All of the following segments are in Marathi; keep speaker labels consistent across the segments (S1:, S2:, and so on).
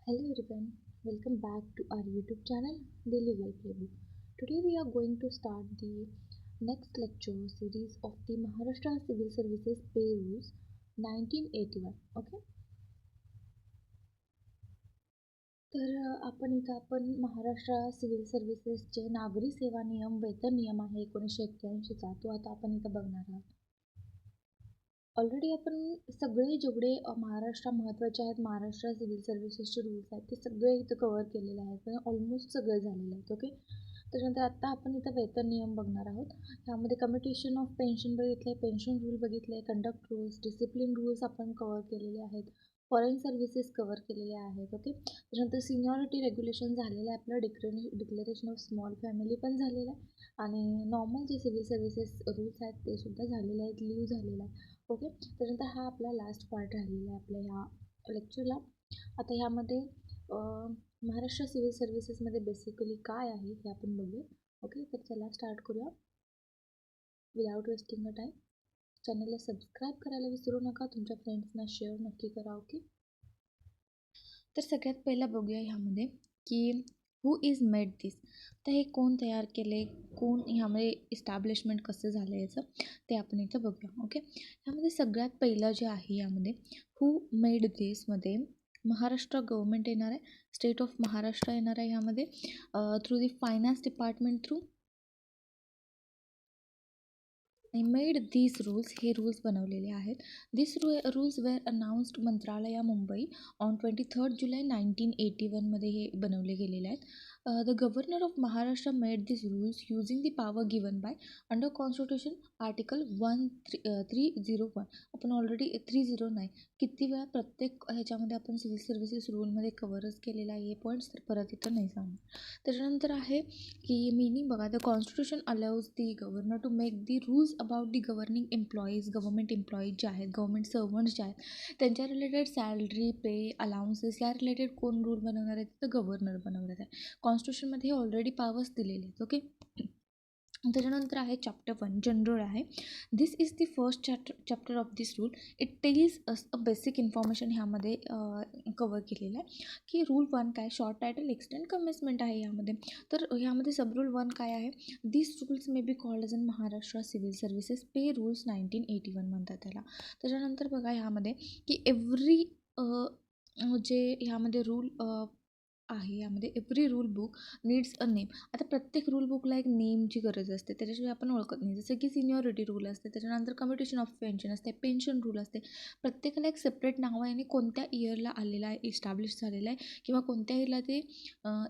S1: Hello everyone, welcome back to our YouTube channel Daily Well Playbook. Today we are going to start the next lecture series of the Maharashtra Civil Services Pay Rules 1981. Okay, आपण महाराष्ट्र सिव्हिल सर्व्हिसेसचे नागरी सेवा नियम वेतन नियम आहे 1981चा तो आता आपण इथं बघणार आहोत. ऑलरेडी आपण सगळे जेवढे महाराष्ट्र महत्त्वाचे आहेत महाराष्ट्र सिव्हिल सर्व्हिसेसचे रूल्स आहेत ते सगळे इथं कव्हर केलेले आहेत पण ऑलमोस्ट सगळे झालेले आहेत. ओके, त्याच्यानंतर आत्ता आपण इथं वेतन नियम बघणार आहोत. त्यामध्ये कम्युटेशन ऑफ पेन्शन बघितले, पेन्शन रूल बघितले, कंडक्ट रूल्स, डिसिप्लिन रूल्स आपण कव्हर केलेले आहेत, फॉरेन सर्व्हिसेस कव्हर केलेले आहेत. ओके, त्याच्यानंतर सिनियरिटी रेग्युलेशन झालेलं आहे, आपलं डिक्लेरेशन ऑफ स्मॉल फॅमिली पण झालेलं आहे आणि नॉर्मल जे सिव्हिल सर्व्हिसेस रूल्स आहेत ते सुद्धा झालेले आहेत, लिव्ह झालेला आहे. ओके, त्यानंतर हा आपला लास्ट पार्ट राहिलेला आहे आपल्या ह्या लेक्चरला. आता ह्यामध्ये महाराष्ट्र सिव्हिल सर्व्हिसेसमध्ये बेसिकली काय आहे हे आपण बघूया. ओके, तर चला स्टार्ट करूया विदाउट वेस्टिंग अ टाईम. चॅनलला सबस्क्राईब करायला विसरू नका, तुमच्या फ्रेंड्सना शेअर नक्की करा. ओके, तर सगळ्यात पहिला बघूया ह्यामध्ये की हू इज मेड दिस. तर हे कोण तयार केले, कोण ह्यामध्ये इस्टॅब्लिशमेंट कसं झालं याचं ते आपण इथं बघूया. ओके, ह्यामध्ये सगळ्यात पहिलं जे आहे यामध्ये हू मेड दिसमध्ये महाराष्ट्र गव्हर्मेंट येणार आहे, स्टेट ऑफ महाराष्ट्र येणार आहे ह्यामध्ये through the finance department through made these rules. हे रूल्स बनवलेले आहेत. दिस रूल्स वेअर अनाउन्स्ड मंत्रालया मुंबई ऑन 23 जुलै 1981मध्ये हे बनवले गेलेले आहेत. The governor of Maharashtra made this rules using the power given by under constitution article 301. आपण ऑलरेडी 309 किती वेळा प्रत्येक ह्याच्यामध्ये आपण सिव्हिल सर्व्हिसेस रूलमध्ये कव्हरच केलेला आहे हे पॉईंट्स, तर परत इथं नाही सांगणार. त्याच्यानंतर आहे की मीनिंग बघा, the constitution allows the governor to make the rules about the governing employees. Government employees जे आहेत, गव्हर्मेंट सर्वंट्स जे आहेत त्यांच्या रिलेटेड सॅलरी, पे, अलाउन्सेस या रिलेटेड कोण रूल बनवणार आहेत तर गव्हर्नर बनवणार आहे. कॉन्स्टिट्यूशनमध्ये हे ऑलरेडी पावर्स दिलेले आहेत. ओके, त्याच्यानंतर आहे चॅप्टर 1 जनरल आहे. This is the first chapter of this rule. It tells us a basic information ह्यामध्ये कवर केलेलं आहे की रूल 1 काय, शॉर्ट टायटल, एक्सटेंड, कमेन्समेंट आहे ह्यामध्ये. तर ह्यामध्ये सब रूल 1 काय आहे, this rules may be called as in Maharashtra civil services pay rules 1981 म्हणतात त्याला. त्याच्यानंतर बघा ह्यामध्ये की एव्हरी जे ह्यामध्ये रूल आहे यामध्ये every rule book needs a name. आता प्रत्येक रूल बुकला एक नेमची गरज असते, त्याच्याशिवाय आपण ओळखत नाही. जसं की सिनियरिटी रूल असते, त्याच्यानंतर कम्युटेशन ऑफ पेन्शन असते, पेन्शन रूल असते. प्रत्येकाला एक सेपरेट नाव आहे आणि कोणत्या इयरला आलेला आहे, इस्टॅब्लिश झालेला आहे किंवा कोणत्या इयरला ते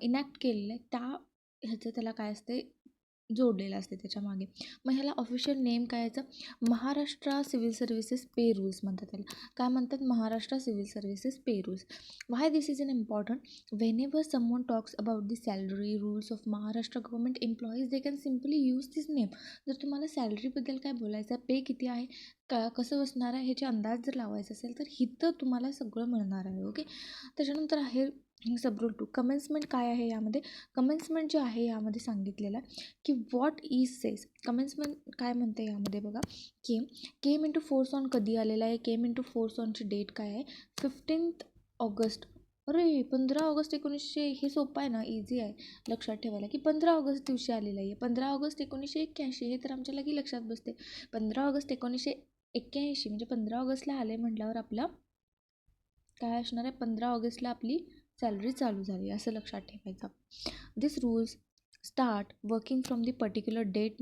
S1: इनॅक्ट केलेलं आहे त्या ह्याचं त्याला काय असते जोडलेलं असते त्याच्यामागे. मग ह्याला ऑफिशियल नेम काय याचं, Maharashtra civil services pay rules म्हणतात त्याला. काय म्हणतात, Maharashtra civil services pay rules. Why this is an important, whenever someone talks about the salary rules of Maharashtra government employees they can simply use this name. जर तुम्हाला सॅलरीबद्दल काय बोलायचं आहे, पे किती आहे, कसं बसणार आहे ह्याचे अंदाज जर लावायचा असेल तर इथं तुम्हाला सगळं मिळणार आहे. ओके, त्याच्यानंतर आहे सबरूल 2 कमेन्समेंट. काय आहे यामध्ये, कमेन्समेंट जे आहे यामध्ये सांगितलेलं आहे की व्हॉट इज सेस. कमेन्समेंट काय म्हणते यामध्ये बघा की केम इंटू फोर्स ऑन कधी आलेला आहे, केम इंटू फोर्स ऑनची डेट काय आहे, 15 ऑगस्ट. अरे 15 ऑगस्ट 1900, हे सोपं आहे ना, इझी आहे लक्षात ठेवायला की 15 ऑगस्ट दिवशी आलेलं आहे. 15 ऑगस्ट 1981 हे तर आमच्या लगी लक्षात बसते. 15 ऑगस्ट 1981 म्हणजे 15 ऑगस्टला आले म्हटल्यावर आपला काय असणार आहे, 15 ऑगस्टला आपली सॅलरी चालू झाली असं लक्षात ठेवायचं. This rules start working from the particular date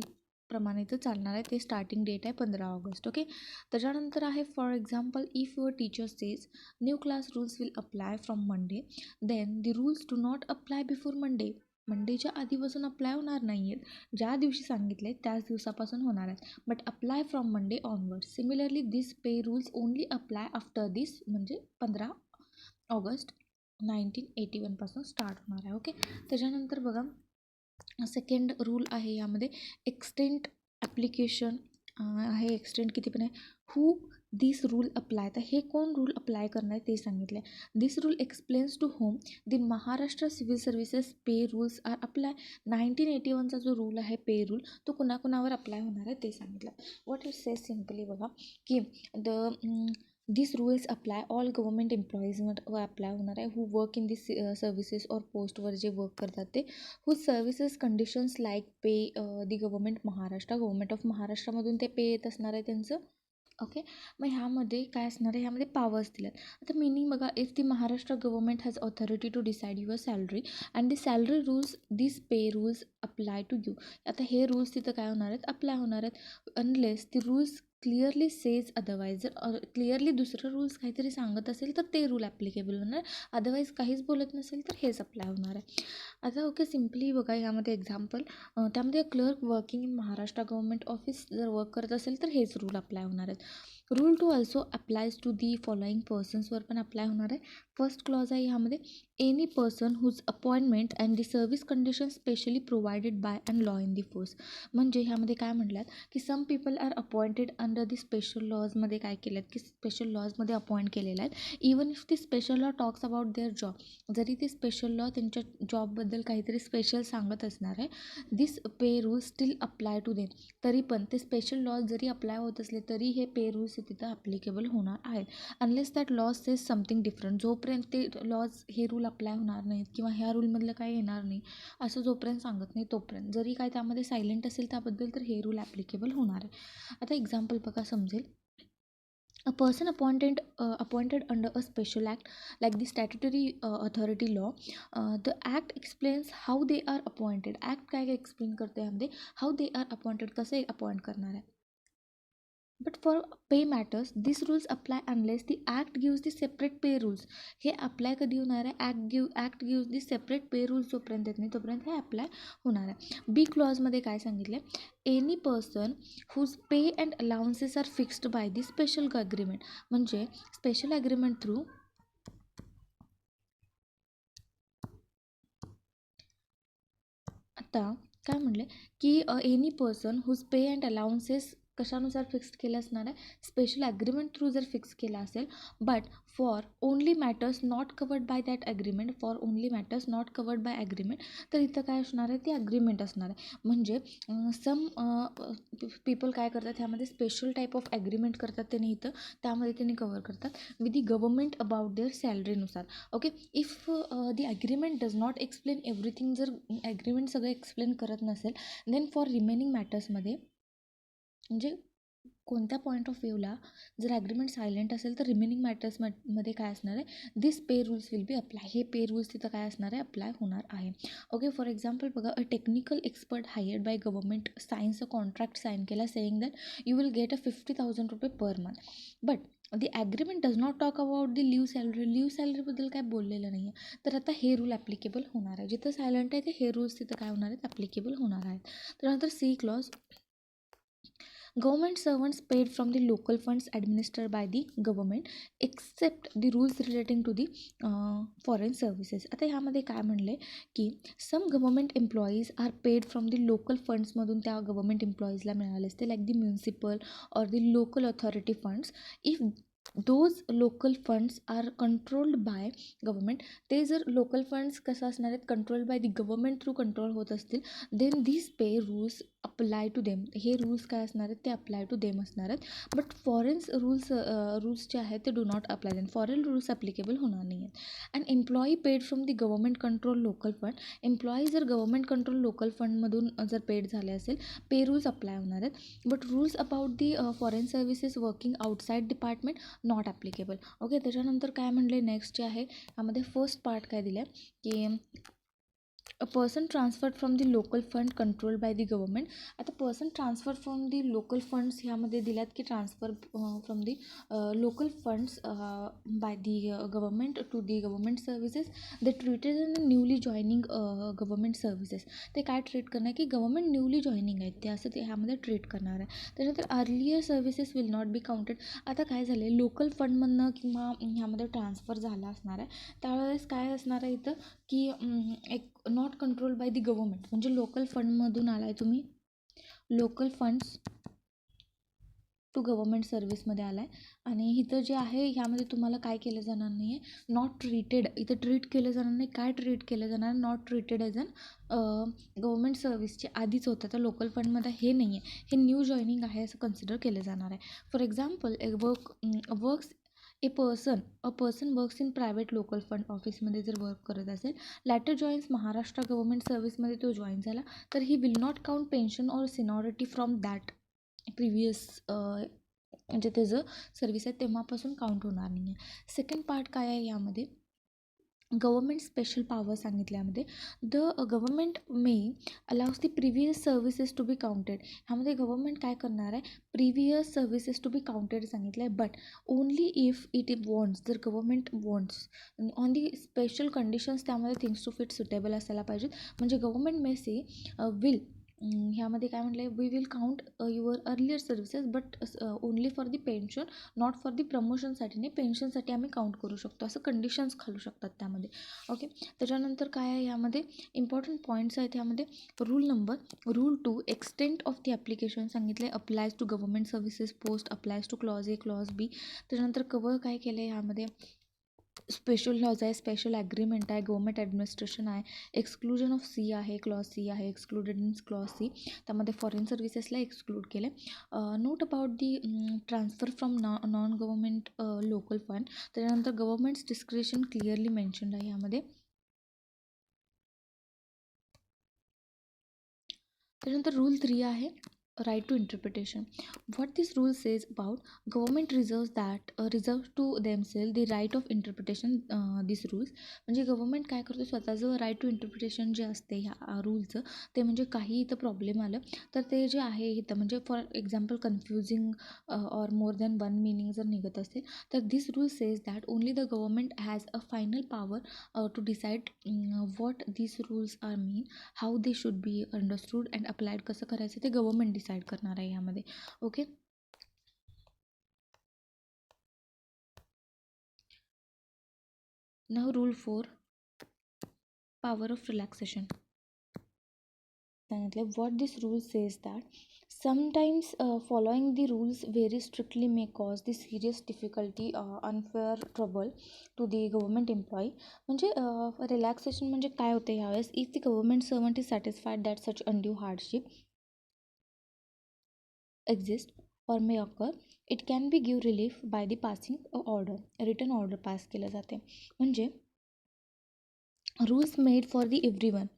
S1: प्रमाणे इथं चालणार आहे, ते स्टार्टिंग डेट आहे 15 ऑगस्ट. ओके, त्याच्यानंतर आहे for example if your teacher says new class rules will apply from Monday then the rules do not apply before Monday. मंडेच्या आधीपासून अप्लाय होणार नाही आहेत, ज्या दिवशी सांगितले त्याच दिवसापासून होणार आहेत, but apply from Monday onward. Similarly this pay rules only apply after this म्हणजे 15 ऑगस्ट 1981 पासून स्टार्ट होणार आहे. ओके, त्याच्यानंतर बघा सेकंड रूल आहे यामध्ये एक्सटेंट ॲप्लिकेशन आहे. एक्सटेंट किती पण आहे, हू दिस रूल अप्लाय. तर हे कोण रूल अप्लाय करणार आहे ते सांगितलं आहे. This rule explains to home the Maharashtra civil services pay rules are apply. 1981चा जो रूल आहे पे रूल तो कुणाकुणावर अप्लाय होणार आहे ते सांगितलं. व्हॉट इट सेज सिम्पली बघा की the this rules apply all government एम्प्लॉईजवर अप्लाय होणार आहे who work in this services or पोस्टवर जे वर्क करतात ते, who services conditions like pay the government of महाराष्ट्रामधून ते पे येत असणार आहे त्यांचं. ओके, मग ह्यामध्ये काय असणार आहे, ह्यामध्ये पावर्स दिल्यात. आता मिनिंग बघा, if the Maharashtra government has authority to decide your salary and the salary rules this pay rules apply to you. आता हे रूल्स तिथं काय होणार आहेत, अप्लाय होणार आहेत, अनलेस दी रूल्स क्लिअरली सेज अदरवाईज. जर क्लिअरली दुसरं रूल्स काहीतरी सांगत असेल तर ते रूल ॲप्लिकेबल होणार, अदरवाईज काहीच बोलत नसेल तर हेच अप्लाय होणार आहे. आता ओके, सिम्पली बघा यामध्ये एक्झाम्पल, त्यामध्ये clerk working in Maharashtra government office जर वर्क करत असेल तर हेच रूल अप्लाय होणार आहेत. Rule to also applies to the following पर्सन्सवर पण अप्लाय होणार आहे. फर्स्ट क्लॉज आहे ह्यामध्ये, any person whose appointment and the service condition specially provided by and law in the force. म्हणजे ह्यामध्ये काय म्हटल्यात की some people are appointed under the special लॉजमध्ये काय केलं आहेत की स्पेशल लॉजमध्ये अपॉइंट केलेलं आहेत. Even if the special law talks about their job, जरी ते स्पेशल लॉ त्यांच्या जॉबबद्दल काहीतरी स्पेशल सांगत असणार आहे, this pay rule still apply to them. तरी पण ते स्पेशल लॉज जरी अप्लाय होत असले तरी हे पे रूल्स तिथं ॲप्लिकेबल होणार आहेत, unless that laws says something different. जोपर्यंत ते लॉज हे रूल अप्लाय होणार नाहीत किंवा ह्या रूलमधलं काय येणार नाही असं जोपर्यंत सांगत नाही तोपर्यंत, जरी काय त्यामध्ये सायलेंट असेल त्याबद्दल तर हे रूल ॲप्लिकेबल होणार आहे. आता एक्झाम्पल बघा समजेल, a person appointed under a special act like the statutory authority law. The act explains how they are appointed. act काय काय एक्सप्लेन करते यामध्ये, how they are appointed, कसे अपॉइंट करणार आहे. But for pay matters this rules apply unless the act gives the separate pay rules. हे अप्लाय कधी होणार आहे, act gives the separate pay rules जोपर्यंत येत नाही तोपर्यंत हे अप्लाय होणार आहे. बी क्लॉजमध्ये काय सांगितलं आहे, any person whose pay and allowances are fixed by the special agreement. म्हणजे स्पेशल ॲग्रीमेंट थ्रू आता काय म्हणले की any person whose pay and allowances कशानुसार फिक्स केलं असणार आहे, स्पेशल ॲग्रीमेंट थ्रू जर फिक्स केला असेल, but for only matters not covered by that agreement, for only matters not covered by agreement, तर इथं काय असणार आहे, ते ॲग्रीमेंट असणार आहे. म्हणजे सम पीपल काय करतात ह्यामध्ये स्पेशल टाईप ऑफ ॲग्रीमेंट करतात त्यांनी इथं, त्यामध्ये त्यांनी कवर करतात with the government about their सॅलरीनुसार. Okay, if the agreement does not explain everything, जर ॲग्रीमेंट सगळं एक्सप्लेन करत नसेल, देन फॉर रिमेनिंग मॅटर्समध्ये, म्हणजे कोणत्या पॉईंट ऑफ व्ह्यूला जर ॲग्रीमेंट सायलेंट असेल तर रिमेनिंग मॅटर्समध्ये काय असणार आहे, this pay rules will be apply. हे पे रूल्स तिथं काय असणार आहे, अप्लाय होणार आहे. ओके, फॉर एक्झाम्पल बघा, a technical expert hired by government signs a contract sign केला saying that you will get a 50,000 रुपये per month, but the agreement does not talk about the leave सॅलरीबद्दल काय बोललेलं नाही आहे. तर आता हे रूल ॲप्लिकेबल होणार आहे, जिथं सायलेंट आहे ते हे रूल्स तिथं काय होणार आहेत, ॲप्लिकेबल होणार आहेत. त्यानंतर C clause, government servants paid from the local funds administered by the government except the rules relating to the foreign services. आता ह्यामध्ये काय म्हणले की some government employees are paid from the local फंड्समधून त्या गव्हर्मेंट एम्प्लॉईजला मिळाले असते, like the municipal or the local authority funds. If those local funds are controlled by government, ते जर लोकल फंड्स कसं असणार आहेत, controlled by the government through control होत असतील, then this pay rules apply to them. हे रूल्स काय असणार आहेत, ते अप्लाय टू देम असणार आहेत. बट फॉरेन्स रूल्स जे आहेत ते do not apply them, foreign rules applicable होणार नाही आहेत. And employee paid from the government control local fund, employee जर गव्हर्मेंट कंट्रोल लोकल फंडमधून जर पेड झाले असेल, पे रूल्स अप्लाय होणार आहेत. But rules about the foreign services working outside department not applicable. Okay, त्याच्यानंतर काय म्हणले नेक्स्ट जे आहे यामध्ये फर्स्ट पार्ट काय दिलं आहे की a person transferred from the local fund controlled by the government. आता person transfer from the local funds ह्यामध्ये दिल्यात की transfer from the local funds by the government to the government services, they treated in newly joining government services. ते काय ट्रीट करणार की गव्हर्मेंट न्यूली जॉईनिंग आहेत ते, असं ते ह्यामध्ये ट्रीट करणार आहे. त्याच्यानंतर earlier services will not be counted. आता काय झालं आहे, लोकल फंडमधनं किंवा ह्यामध्ये ट्रान्सफर झाला असणार आहे त्यावेळेस काय असणार आहे इथं की एक not control by the government, म्हणजे लोकल फंडमधून आला आहे तुम्ही, लोकल फंड्स टू गव्हर्मेंट सर्व्हिसमध्ये आला आहे, आणि इथं जे आहे ह्यामध्ये तुम्हाला काय केलं जाणार नाही आहे, नॉट ट्रीटेड, इथं ट्रीट केलं जाणार नाही. काय ट्रीट केलं जाणार, not treated as an government सर्व्हिसचे आधीच होतं, तर लोकल फंडमध्ये हे नाही आहे, हे न्यू जॉईनिंग आहे असं कन्सिडर केलं जाणार आहे. For example works person works in private local fund ऑफिसमध्ये जर वर्क करत असेल, लॅटर जॉईन्स महाराष्ट्र गव्हर्मेंट सर्व्हिसमध्ये तो जॉईन झाला, तर he will not count pension or seniority from that previous म्हणजे त्याचं सर्व्हिस आहे तेव्हापासून काउंट होणार नाही आहे. सेकंड पार्ट काय आहे यामध्ये, गव्हर्मेंट स्पेशल पॉवर सांगितल्यामध्ये the government may allows the previous services to be counted. ह्यामध्ये गव्हर्मेंट काय करणार आहे, previous services to be counted सांगितलं आहे, but only if it wants, जर government wants on the special conditions, त्यामध्ये थिंग्स टू फिट सुटेबल असायला पाहिजेत. म्हणजे गव्हर्मेंट मे से विल, ह्यामध्ये काय म्हटलं आहे, we will count your earlier services but only for the pension, not for the प्रमोशनसाठी नाही, पेन्शनसाठी आम्ही काउंट करू शकतो, असं कंडिशन्स घालू शकतात त्यामध्ये. ओके, त्याच्यानंतर काय आहे यामध्ये इम्पॉर्टंट पॉईंट्स आहेत यामध्ये. Rule 2 extent of the application सांगितले, applies to government services post, applies to clause A clause B. त्याच्यानंतर कवर काय केलं आहे ह्यामध्ये, स्पेशल लॉज आहे, स्पेशल ॲग्रीमेंट आहे, गव्हर्मेंट ॲडमिनिस्ट्रेशन आहे, एक्सक्लुजन ऑफ सी आहे, क्लॉज सी आहे, एक्सक्लुडेड इन क्लॉज सी, त्यामध्ये फॉरेन सर्व्हिसेसला एक्सक्लूड केले. Note about the transfer from non government local fund. त्याच्यानंतर गव्हर्मेंट्स डिस्क्रिशन क्लिअरली मेन्शन्ड आहे यामध्ये. त्याच्यानंतर रूल 3 आहे, right to interpretation. What this rule says about government reserve to themselves the right of interpretation this rules. म्हणजे गव्हर्मेंट काय करतो, स्वतःचं राईट टू इंटरप्रिटेशन जे असते ह्या रूलचं, ते म्हणजे काही इथं प्रॉब्लेम आलं तर ते जे आहे इथं, म्हणजे for example confusing or more than one meaning जर निघत असेल, तर this rule says that only the government has a final power to decide what this rules are mean, how they should be understood and applied, कसं करायचं ते गव्हर्मेंट डिसाईड करणार आहे यामध्ये. ओके, नाव रूल 4 पॉवर ऑफ रिलॅक्सेशन सांगितलं. What this rule says that sometimes following the rules very strictly may cause the serious difficulty unfair trouble to the government employee. म्हणजे रिलॅक्सेशन म्हणजे काय होतं ह्यावेळेस, if the government servant is satisfied that such undue hardship exist or may occur, it can be give relief by the passing a order, written order pass केलं जाते. म्हणजे rules made for the everyone,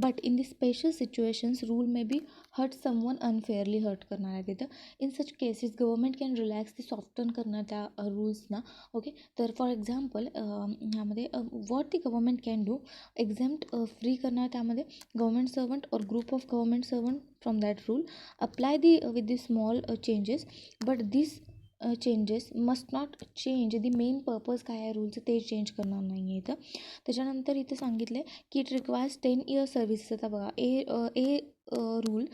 S1: but in the special situations rule may be hurt someone unfairly, hurt करणार आहे तिथं. In such cases government can relax ती सॉफ्टन करणार त्या रूल्सना. ओके, तर फॉर एक्झाम्पल ह्यामध्ये what the government can do, exempt free करणार त्यामध्ये government servant or group of government servant from that rule, apply the with the small changes, but this changes must not change the main purpose काय आहे रूलचं ते चेंज करणार नाही आहे इथं. त्याच्यानंतर इथं सांगितलं आहे की इट रिक्वायर्स 10 इयर्स सर्व्हिसेस. आता बघा a rule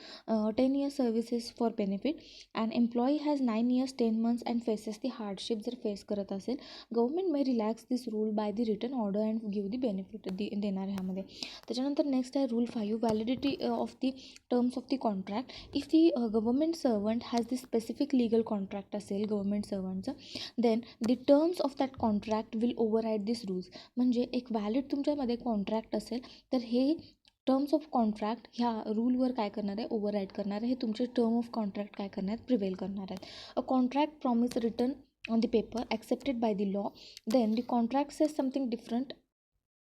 S1: 10 years services for benefit and employee has 9 years 10 months and faces the hardship, जर फेस करत असेल government may relax this rule by the return order and give the benefit देणार ह्यामध्ये. त्याच्यानंतर नेक्स्ट आहे rule 5 validity of the terms of the contract. If the government servant has the specific legal contract असेल गव्हर्मेंट सर्वंटचं, then the terms of that contract will override this rules. म्हणजे एक व्हॅलिड तुमच्यामध्ये कॉन्ट्रॅक्ट असेल तर हे टर्म्स ऑफ कॉन्ट्रॅक्ट ह्या रूलवर काय करणार आहे, ओव्हरराईड करणार आहे. हे तुमचे टर्म ऑफ कॉन्ट्रॅक्ट काय करणार आहेत, प्रिवेल करणार आहेत. A contract promise return on the paper accepted by the law, then the contract says something different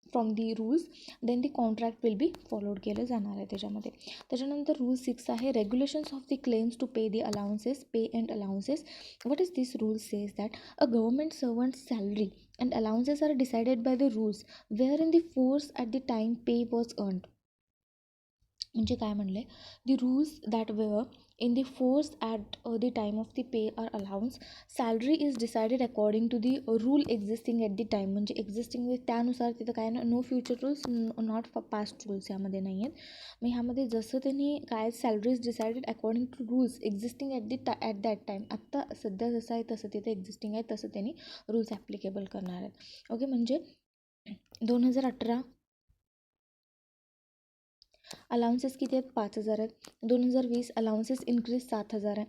S1: from the rules, then the contract will be followed केलं जाणार आहे त्याच्यामध्ये. त्याच्यानंतर रूल 6 आहे regulations of the claims to pay the allowances, pay and allowances. What is this rule says that a government servant salary and allowances are decided by the rules were in the force at the time pay was earned. म्हणजे काय म्हणले, the rules that were in the force at the time of the pay are allowance, salary is decided according to the rule existing at the time. म्हणजे एक्झिस्टिंग त्यानुसार तिथं काय ना, no future rules not past rules यामध्ये नाही आहेत. मग ह्यामध्ये जसं त्यांनी काय salary is decided according to rules existing at that time, आत्ता सध्या जसं आहे तसं तिथं एक्झिस्टिंग आहे तसं त्यांनी रूल्स ॲप्लिकेबल करणार आहेत. ओके, म्हणजे 2018 अलाउन्सेस किती आहेत, 5,000 आहेत. 2020 अलाउन्सेस इन्क्रीज 7,000 आहे.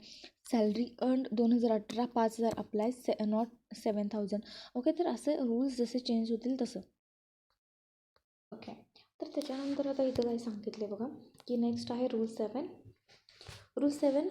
S1: Salary earned 2018 5,000 apply not 7,000. Okay, तर असे रूल्स जसे चेंज होतील तसं. ओके, तर त्याच्यानंतर आता इथं काय सांगितले बघा की नेक्स्ट आहे rule 7. Rule 7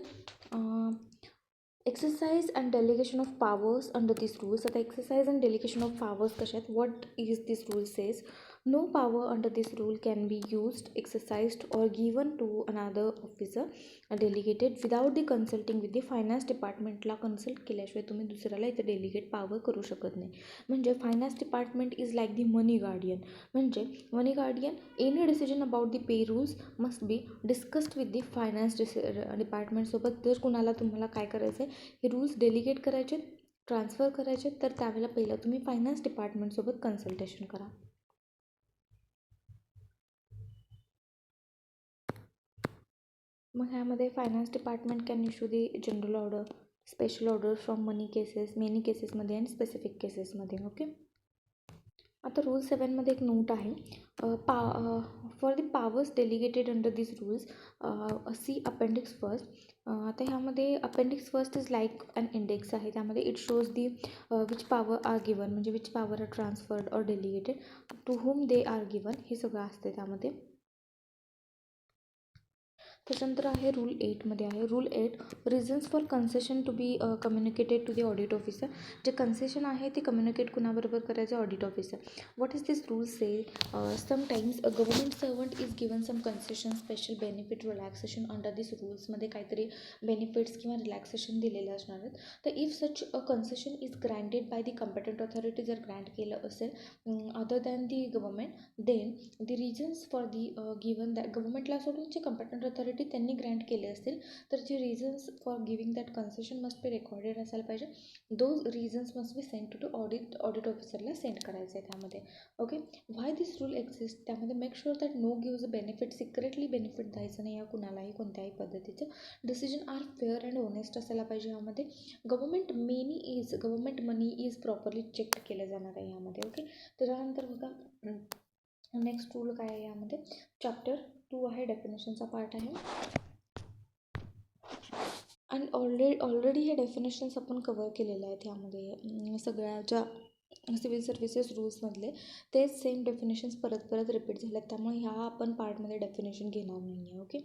S1: exercise and delegation of powers under this rules. आता exercise and delegation of powers कशा आहेत, what is this rule says. No power under this rule can be used, exercised or given to another officer delegated without the consulting with the finance डिपार्टमेंटला कन्सल्ट केल्याशिवाय तुम्ही दुसऱ्याला इथं डेलिगेट पॉवर करू शकत नाही. म्हणजे finance department is like the money guardian. म्हणजे money guardian, any decision about the pay rules must be discussed with the finance डिपार्टमेंटसोबत. जर कुणाला तुम्हाला काय करायचं आहे, हे रूल्स डेलिगेट करायचे, ट्रान्सफर करायचे, तर त्यावेळेला पहिलं तुम्ही फायनान्स डिपार्टमेंटसोबत कन्सल्टेशन करा. मग ह्यामध्ये finance department can issue the general order, special order from money cases, many केसेसमध्ये आणि स्पेसिफिक केसेसमध्ये. ओके. आता रूल 7मध्ये एक नोट आहे, for the powers delegated under this rules C appendix first. आता ह्यामध्ये appendix first is like an index आहे. त्यामध्ये it shows the which power are given, म्हणजे which power are transferred or delegated, to whom they are given, हे सगळं असते त्यामध्ये. त्याच्यानंतर आहे रूल 8मध्ये आहे, rule 8 reasons for concession to be communicated to the audit officer. जे कन्सेशन आहे ते कम्युनिकेट कुणाबरोबर करायचं, audit officer. What is this rule say, sometimes a government servant is given some concession, special benefit, relaxation under this रूल्समध्ये काहीतरी बेनिफिट्स किंवा रिलॅक्सेशन दिलेले असणार आहेत. तर if such a concession is granted by the competent authority, जर ग्रँट केलं असेल other than the government, then the reasons for the given that, गव्हर्मेंटला सोडून जे कम्पेटंट ऑथॉरिटी त्यांनी ग्रँट केले असतील तर जे reasons for giving that concession must be recorded असायला पाहिजे. Those reasons must be send to audit ऑफिसरला सेंड करायचं आहे त्यामध्ये. Okay. Why this rule exist, त्यामध्ये make sure that no gives a benefit, secretly benefit द्यायचं नाही या कुणालाही कोणत्याही पद्धतीचं. Decision are fair and honest असायला पाहिजे यामध्ये. Government money is properly check केलं जाणार आहे यामध्ये. ओके. त्याच्यानंतर बघा नेक्स्ट रूल काय आहे यामध्ये, चॅप्टर 2 आहे, डेफिनेशनचा पार्ट आहे. आणि ऑलरेडी हे डेफिनेशन्स आपण कवर केलेले आहेत यामध्ये. सगळ्या ज्या सिव्हिल सर्व्हिसेस रूल्समधले तेच सेम डेफिनेशन्स परत परत रिपीट झाले आहेत, त्यामुळे ह्या आपण पार्टमध्ये डेफिनेशन घेणार नाही आहे. ओके.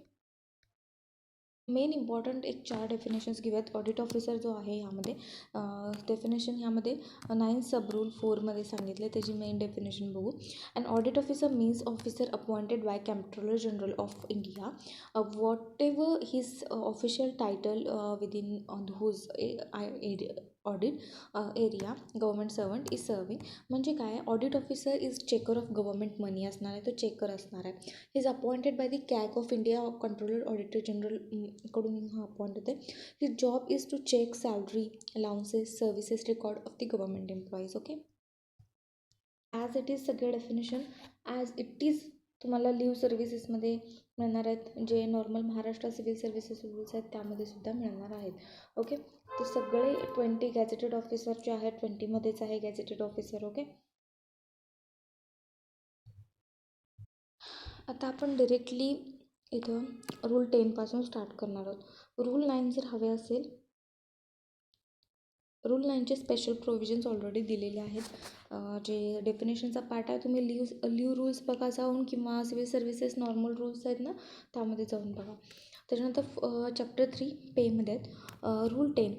S1: मेन इम्पॉर्टंट एक 4 डेफिनेशन्स घेऊयात. ऑडिट ऑफिसर जो आहे ह्यामध्ये डेफिनेशन ह्यामध्ये 9 सब रूल 4मध्ये सांगितले, त्याची मेन डेफिनेशन बघू. And audit officer means officer appointed by controller general of India, whatever his official title within whose audit area government servant is serving. म्हणजे काय, audit officer is checker of government money असणार आहे, तो चेकर असणार आहे. Is appointed by the CAG of India, controller auditor general कडून हा अपॉइंट होते. His job is to check salary, allowances, services record of the government employees. Okay. As it is सगळे डेफिनेशन ॲज इट इज तुम्हाला लिव्ह सर्व्हिसेसमध्ये मिळणार आहेत, जे normal Maharashtra civil services rules आहेत त्यामध्ये सुद्धा मिळणार आहेत. ओके. तर सगळे 20 गॅझेटेड ऑफिसर जे आहेत 20मध्येच आहे गॅझेटेड ऑफिसर. ओके. आता आपण डिरेक्टली इथं रूल 10पासून स्टार्ट करणार आहोत. रूल 9 जर हवे असेल, रूल 9चे स्पेशल प्रोव्हिजन्स ऑलरेडी दिलेले आहेत. जे डेफिनेशनचा पार्ट आहे तुम्ही लिव्ह रूल्स बघा जाऊन, किंवा सिव्हिल सर्व्हिसेस नॉर्मल रूल्स आहेत ना त्यामध्ये जाऊन बघा. त्याच्यानंतर चॅप्टर 3 पेमध्ये आहेत. Rule 10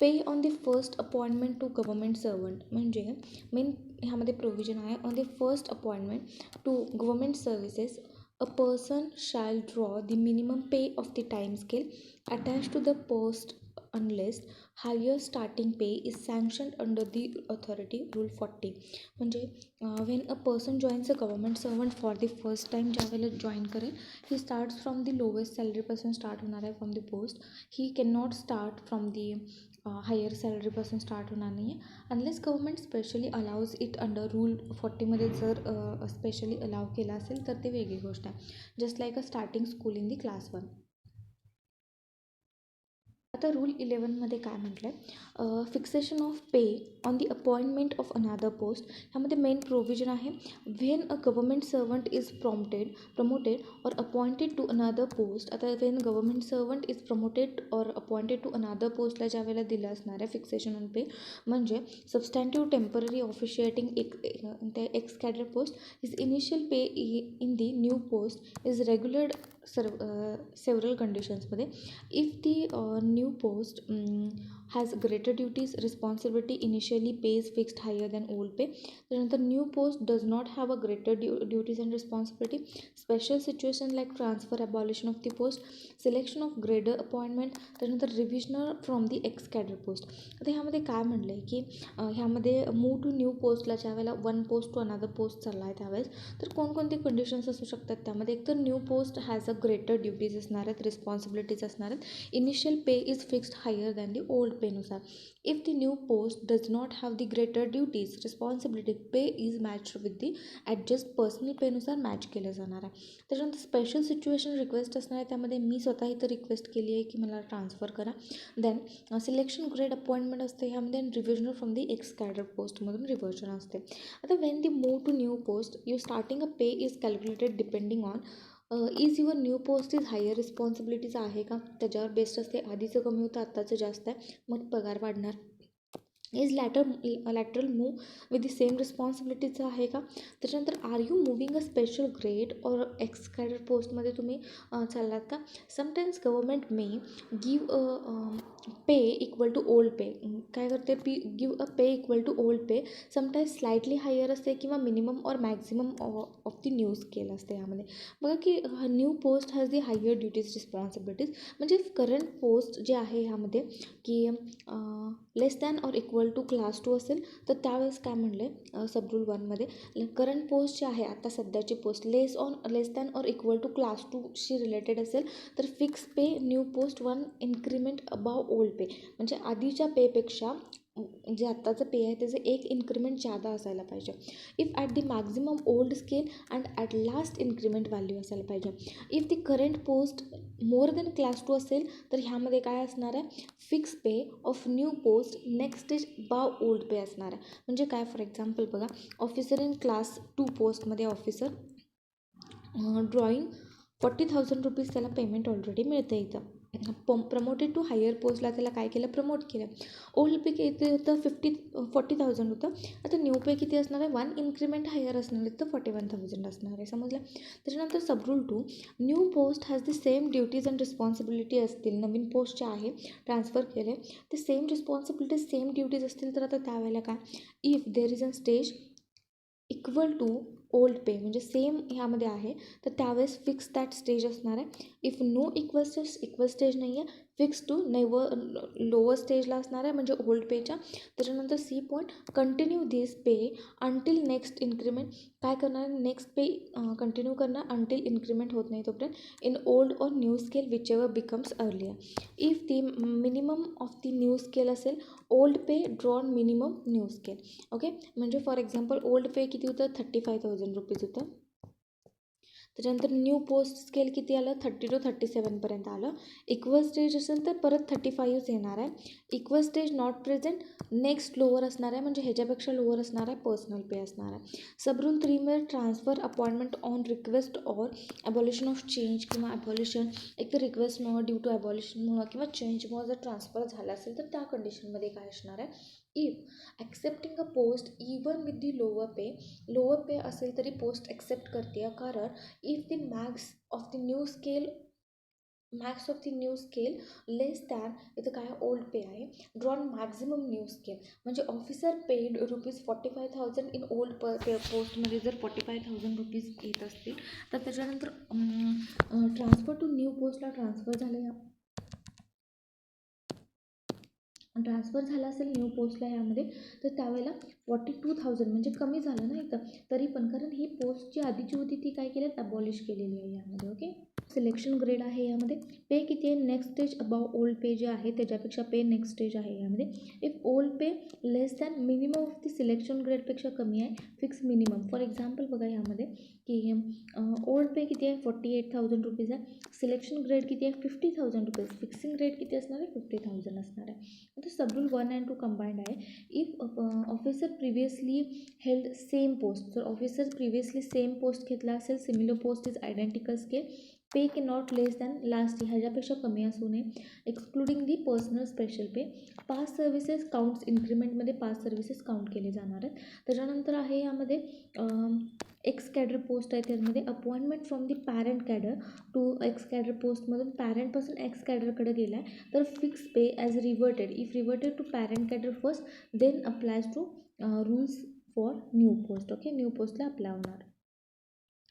S1: pay on the first appointment to government servant. म्हणजे मेन ह्यामध्ये प्रोव्हिजन आहे, on the first appointment to government services a person shall draw the minimum pay of the time scale attach to the post unless higher starting pay is sanctioned under the authority. Rule 40 म्हणजे when a person joins a government servant for the first time, ज्या वेळेला जॉईन करेल, he starts from the lowest सॅलरीपासून स्टार्ट होणार आहे from the post. He can not start from the higher सॅलरीपासून स्टार्ट होणार नाही आहे, unless government specially allows it under rule 40मध्ये जर स्पेशली अलाव केला असेल तर ते वेगळी गोष्ट आहे. Just like a starting school in the class 1. आता रूल 11मध्ये काय म्हटलं आहे, fixation of pay on the appointment of another post. ह्यामध्ये मेन प्रोव्हिजन आहे, when a government servant is promoted और अपॉइंटेड टू अनादर पोस्ट. आता when government servant is promoted और अपॉइंटेड टू अनादर पोस्टला ज्या वेळेला दिलं असणार आहे फिक्सेशन ऑन पे, म्हणजे substantive temporary officiating ex cadre post, his initial pay in the new post is regulated several कंडिशन्समध्ये. If the new post has greater duties responsibility initially pays fixed higher than old pay. त्यानंतर new post does not have a greater duties and responsibility. Special situation like transfer abolition of the post, selection of grader appointment, त्यानंतर revision or from the ex cadre post. आता ह्यामध्ये काय म्हणलं आहे की ह्यामध्ये मूव टू न्यू पोस्टला ज्या वेळेला one post to another post चालला आहे त्यावेळेस तर कोणकोणते कंडिशन्स असू शकतात त्यामध्ये. एक तर new post has a greater duties असणार आहेत, रिस्पॉन्सिबिलिटीज असणार आहेत. Initial pay is fixed higher than the old पेनुसार. If the new post does not have the greater duties responsibility pay is match with the adjust personal पेनुसार मॅच केलं जाणार आहे. त्याच्यानंतर स्पेशल सिच्युएशन रिक्वेस्ट असणार आहे त्यामध्ये मी स्वतः इथं रिक्वेस्ट केली आहे की मला ट्रान्सफर करा. देन सिलेक्शन ग्रेड अपॉइंटमेंट असते ह्यामध्ये reversion from the ex cadre पोस्टमधून रिव्हर्जन असते. आता when the move to new post you starting a pay is calculated depending on is your new post is higher responsibilities आहे का त्याच्यावर बेस्ट असते. आधीचं कमी होतं आत्ताचं जास्त आहे मग पगार वाढणार. Is lateral move with the same रिस्पॉन्सिबिलिटीचं आहे का. त्याच्यानंतर are you moving a special grade or ex cadre पोस्टमध्ये तुम्ही चाललात का. Sometimes government may give pay equal to old pay. काय करते give a pay equal to old pay. Sometimes slightly higher असते किंवा minimum or maximum of the new scale असते यामध्ये. बघा की new post has the higher duties responsibilities. म्हणजे करंट पोस्ट जे आहे ह्यामध्ये की less than or equal to class 2 असेल तर त्यावेळेस काय म्हणलं आहे सब रूल 1मध्ये करंट पोस्ट जे आहे आता सध्याची post less than or equal to class 2शी रिलेटेड असेल तर fix pay new post 1 increment above old pay. म्हणजे आधीच्या पेपेक्षा जे आत्ताचं पे आहे त्याचं एक इन्क्रीमेंट जादा असायला पाहिजे. If at the maximum old scale and at last increment value असायला पाहिजे. If the current post more than class 2 असेल तर ह्यामध्ये काय असणार आहे fix pay of new post next stage above old pay असणार आहे. म्हणजे काय फॉर एक्झाम्पल बघा ऑफिसर इन क्लास 2 पोस्टमध्ये ऑफिसर ड्रॉईंग 40,000 रुपीज त्याला पेमेंट ऑलरेडी मिळतं इथं. प्रमोटेड टू हायर पोस्टला त्याला काय केलं प्रमोट केलं. ओल्ड पे किती होतं 40,000 होतं. आता न्यू पे किती असणार आहे 1 इन्क्रीमेंट हायर असणार आहे तर 41,000 असणार आहे. समजलं. त्याच्यानंतर सबरूल 2 new post has the same duties and responsibility असतील. नवीन पोस्ट जे आहे ट्रान्सफर केले ते सेम रिस्पॉन्सिबिलिटीज सेम ड्युटीज असतील तर आता त्यावेळेला काय if there is a stage equal to old pay म्हणजे सेम ह्यामध्ये आहे तर त्यावेळेस फिक्स दॅट स्टेज असणार आहे. इफ नो इक्वल स्टेज नाही आहे फिक्स टू लोअर स्टेजला असणार आहे म्हणजे ओल्ड पेच्या. त्याच्यानंतर C point continue this pay until next increment. काय करणार नेक्स्ट पे कंटिन्यू करणार अंटिल इन्क्रीमेंट होत नाही तोपर्यंत in old or new scale whichever becomes earlier. If the minimum of the new scale असेल old pay drawn minimum new scale. Okay म्हणजे फॉर एक्झाम्पल ओल्ड पे किती होतं 35,000 रुपीज होतं. त्याच्यानंतर न्यू पोस्ट स्केल किती आलं 30 to 37पर्यंत आलं. इक्वल स्टेज असेल तर परत 35 येणार आहे. Equal stage not present next lower असणार आहे म्हणजे ह्याच्यापेक्षा लोअर असणार आहे पर्सनल पे असणार आहे. सबरूल 3मध्ये transfer appointment on request or abolition of change किंवा ॲबॉलिशन एक तर रिक्वेस्टमुळं ड्यू टू ॲबॉलिशनमुळं किंवा चेंजमुळं जर ट्रान्सफर झाला असेल तर त्या कंडिशनमध्ये काय असणार आहे if accepting a post even with the lower pay असेल तरी पोस्ट ॲक्सेप्ट करते कारण if the max of the new scale less than इथं काय ओल्ड पे आहे ड्रॉन मॅक्झिमम न्यू स्केल म्हणजे ऑफिसर पेड ₹45,000 इन ओल्ड पोस्टमध्ये जर 45,000 रुपीज येत असतील तर त्याच्यानंतर ट्रान्सफर टू न्यू पोस्टला ट्रान्सफर झाला असेल न्यू पोस्टला यामध्ये तर त्यावेळेला 42,000 म्हणजे कमी झालं ना इथं तरी पण कारण ही पोस्ट जी आधीची होती ती काय केलं अबॉलिश केलेली आहे यामध्ये. ओके सिलेक्शन ग्रेड आहे यामध्ये पे किती आहे next stage above old pay जे आहे त्याच्यापेक्षा पे नेक्स्ट स्टेज आहे यामध्ये. If old pay less than minimum of the selection ग्रेडपेक्षा कमी आहे फिक्स मिनिमम. फॉर एक्झाम्पल बघा यामध्ये की ओल्ड पे किती आहे 48,000 रुपीज आहे. सिलेक्शन ग्रेड किती आहे 50,000 रुपीज. फिक्सिंग ग्रेड किती असणार आहे 50,000 असणार आहे. आता सबरूल 1 and 2 कंबाईंड आहे. If officer previously held same post जर ऑफिसर प्रिव्हियसली सेम पोस्ट घेतला असेल similar post is identical scale pay के नॉट लेस दॅन लास्ट ह्याच्यापेक्षा कमी असू नये excluding the personal special pay. Past services counts इन्क्रीमेंटमध्ये पास सर्व्हिसेस काउंट केले जाणार आहेत. त्याच्यानंतर आहे यामध्ये एक्स कॅडर पोस्ट आहे त्यामध्ये appointment from the parent cadre to ex cadre पोस्टमधून पॅरेंटपासून एक्स कॅडरकडे गेला आहे तर fix pay as reverted if reverted to parent cadre first then applies to rules for new post. Okay, new पोस्टला अप्लाय होणार.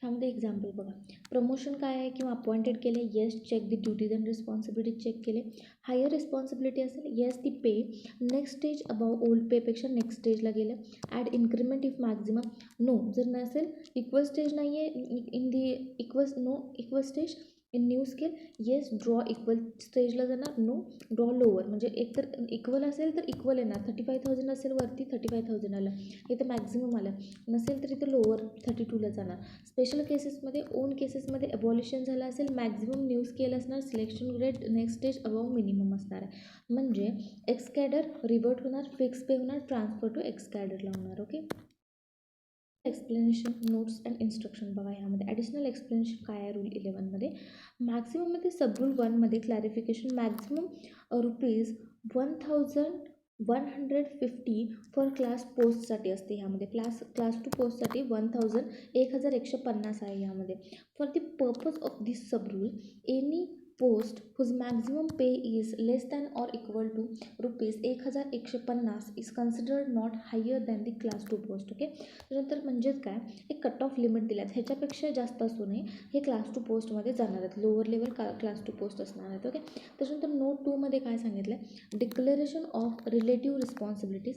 S1: ह्यामध्ये एक्झाम्पल बघा, प्रमोशन काय आहे किंवा अपॉइंटेड केले, yes check the duties and responsibilities check केले. हायर रिस्पॉन्सिबिलिटी असेल, yes the pay next stage above old पेपेक्षा नेक्स्ट स्टेजला गेलं. Add increment if maximum, no जर नसेल, इक्वल स्टेज नाही आहे in the equal stage in new scale, yes draw equal स्टेजला जाणार, नो ड्रॉ लोअर, म्हणजे एक तर इक्वल असेल तर इक्वल येणार, 35,000 असेल वरती 35,000 आलं, इथं मॅक्झिमम आलं, नसेल तर इथं लोअर 32ला जाणार. स्पेशल केसेसमध्ये ओन केसेसमध्ये अबॉलिशन झालं असेल, मॅक्झिमम न्यू स्केल असणार, selection grade next stage above minimum असणार आहे. म्हणजे एक्स कॅडर रिव्हर्ट होणार, फिक्स पे होणार, ट्रान्सफर टू एक्स कॅडरला होणार. Okay, explanation notes and instruction बघा. ह्यामध्ये ॲडिशनल एक्सप्लेनेशन काय आहे रूल 11मध्ये. मॅक्झिमममध्ये सबरूल 1मध्ये क्लॅरिफिकेशन, मॅक्झिमम ₹1,150 फॉर क्लास पोस्टसाठी असते. ह्यामध्ये क्लास 2 पोस्टसाठी 1150 आहे. ह्यामध्ये for the purpose of this sub rule any post whose maximum pay is less than or equal to ₹1,150 is considered not higher than the class 2 post. Okay, त्यानंतर म्हणजेच काय, एक कट ऑफ लिमिट दिल्यात, ह्याच्यापेक्षा जास्त असू नये, हे क्लास 2 पोस्टमध्ये जाणार आहेत, लोअर लेवल क्लास 2 पोस्ट असणार आहेत. ओके, त्याच्यानंतर नोट 2मध्ये काय सांगितलं आहे, declaration of relative responsibilities.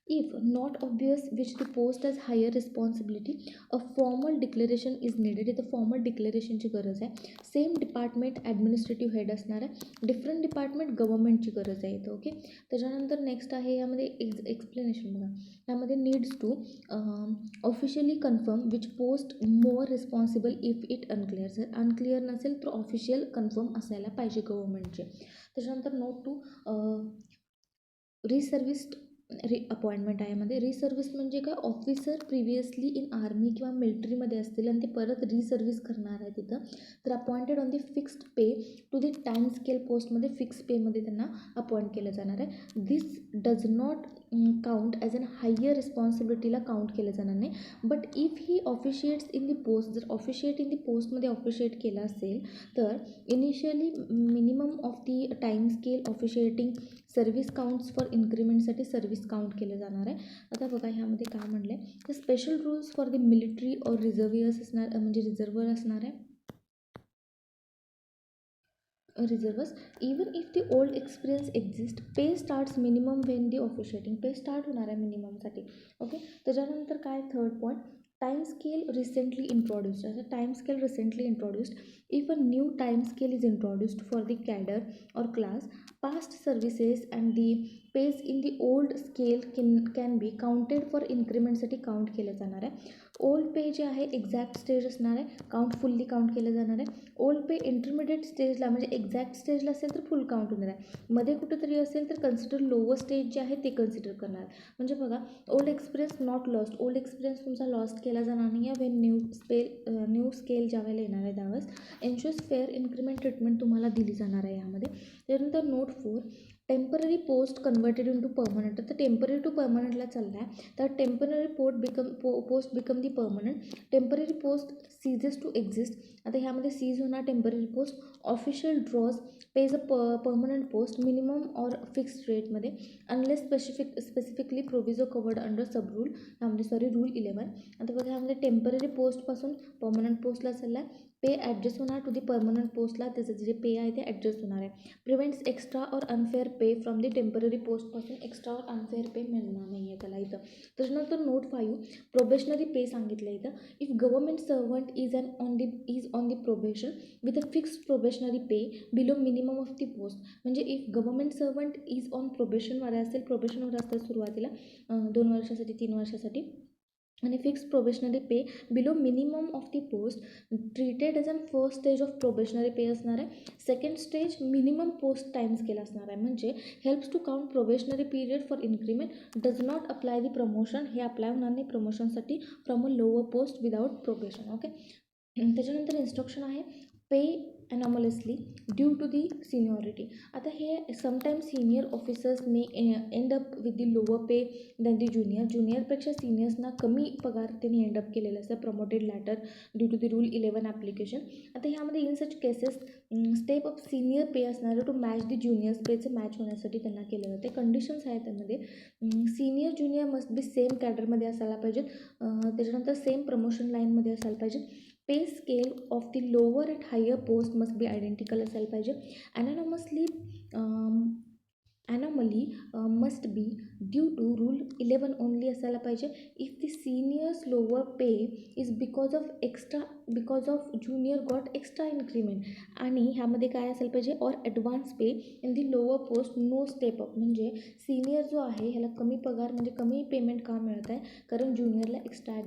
S1: If not obvious which the post has higher responsibility, a formal declaration is needed. इथं फॉर्मल डिक्लेरेशनची गरज आहे. सेम डिपार्टमेंट ॲडमिनिस्ट्रेटिव्ह हेड असणार आहे, डिफरंट डिपार्टमेंट गव्हर्नमेंटची गरज आहे इथं. ओके, त्याच्यानंतर नेक्स्ट आहे यामध्ये एक्सप्लेनेशन बघा. यामध्ये needs to officially confirm which post more responsible if it unclear. जर अनक्लिअर नसेल तर ऑफिशियल कन्फर्म असायला पाहिजे गव्हर्नमेंटचे. त्याच्यानंतर नोट टू रिसर्विस्ड अपॉइंटमेंट आहे. यामध्ये रिसर्विस म्हणजे काय, ऑफिसर प्रिव्हियसली इन आर्मी किंवा मिलिटरीमध्ये असतील आणि ते परत रिसर्विस करणार आहे तिथं, तर appointed on the fixed pay to the time scale पोस्टमध्ये फिक्स पेमध्ये त्यांना अपॉइंट केलं जाणार आहे. This does not count as an higher रिस्पॉन्सिबिलिटीला काउंट केलं जाणार नाही. But if he officiates in the post, जर ऑफिशिएट इन दी पोस्टमध्ये ऑफिशिएट केलं असेल तर initially minimum of the time scale officiating service counts for इन्क्रीमेंटसाठी सर्व्हिस काउंट केलं जाणार आहे. आता बघा ह्यामध्ये काय म्हणलं आहे, तर special rules for the military or reservists असणार, म्हणजे रिझर्वर असणार आहे, reservists. Even if the old experience exist, pay starts minimum when the officiating, pay start होणार आहे मिनिममसाठी. ओके, त्याच्यानंतर काय third point, time scale recently introduced. असं time scale recently introduced, if a new time scale is introduced for the cadre or class, past services and the pays in the old scale can be counted for incrementसाठी काउंट केलं जाणार आहे. ओल्ड पे जे आहे एक्झॅक्ट स्टेज असणार आहे, काउंट फुल्ली काउंट केलं जाणार आहे. ओल्ड पे इंटरमिडिएट स्टेजला म्हणजे एक्झॅक्ट स्टेजला असेल तर फुल काउंट होणार आहे, मध्ये कुठेतरी असेल तर कन्सिडर लोअर स्टेज जे आहे ते कन्सिडर करणार. म्हणजे बघा, old experience not lost, old experience तुमचा लॉस्ट केला जाणार नाही आहे. वेन न्यू स्केल ज्या वेळेला येणार आहे त्यावेळेस एन्शुअर्स फेअर इन्क्रीमेंट ट्रीटमेंट तुम्हाला दिली जाणार आहे यामध्ये. त्यानंतर note 4, temporary post converted into permanent. तर टेम्पररी टू परमनंटला चालला आहे, तर temporary post become the permanent. Temporary post ceases to exist. आता ह्यामध्ये सीज होणार temporary post. Official draws pays a permanent post minimum or fixed रेटमध्ये unless specifically proviso covered under sub rule, ह्यामध्ये रूल 11. आता बघा ह्यामध्ये टेम्पररी पोस्टपासून परमनंट पोस्टला चालला आहे, पे ॲडजस्ट होणार टू दी परमनंट पोस्टला, त्याचं जे पे आहे ते ॲडजस्ट होणार आहे. Prevents extra or unfair pay from the temporary पोस्टपासून एक्स्ट्रा और अनफेअर पे मिळणार नाही आहे त्याला इथं. त्याच्यानंतर नोट 5, प्रोबेशनरी पे सांगितलं इथं. If government servant is on the probation with a fixed probationary pay below minimum of the post. म्हणजे if government servant is on प्रोबेशनवर असेल, प्रोबेशनवर असतात सुरुवातीला 2 वर्षासाठी 3 वर्षासाठी, आणि fix probationary pay below minimum of the post treated as an first stage of probationary pay असणार आहे. Second stage minimum post time scale असणार आहे. म्हणजे helps to count probationary period for increment, does not apply the promotion, हे अप्लाय होणार नाही प्रमोशनसाठी from a lower post without probation. Okay, त्याच्यानंतर इन्स्ट्रक्शन आहे, pay anomalously due to the seniority. आता हे sometimes senior officers may end up with the lower pay than the ज्युनियरपेक्षा सिनियर्सना कमी पगार त्यांनी एंड अप केलेलं असतं promoted later due to the rule 11 application. आता ह्यामध्ये in such cases step of senior pay असणारं टू मॅच दी ज्युनियर्स पेचं मॅच होण्यासाठी त्यांना केलं जाते. कंडिशन्स आहेत त्यामध्ये senior junior must be same कॅडरमध्ये असायला पाहिजेत. त्याच्यानंतर सेम प्रमोशन लाईनमध्ये असायला पाहिजे. Pay scale of the lower and higher post must be identical असायला पाहिजे. Anomaly must be due to rule 11 only असायला पाहिजे. If the seniors lower pay is because of junior got extra increment. आणि ह्यामध्ये काय असायला पाहिजे or advance pay in the lower post no step up. म्हणजे सिनियर जो आहे ह्याला कमी पगार म्हणजे कमी पेमेंट का मिळत आहे कारण ज्युनियरला एक्स्ट्रा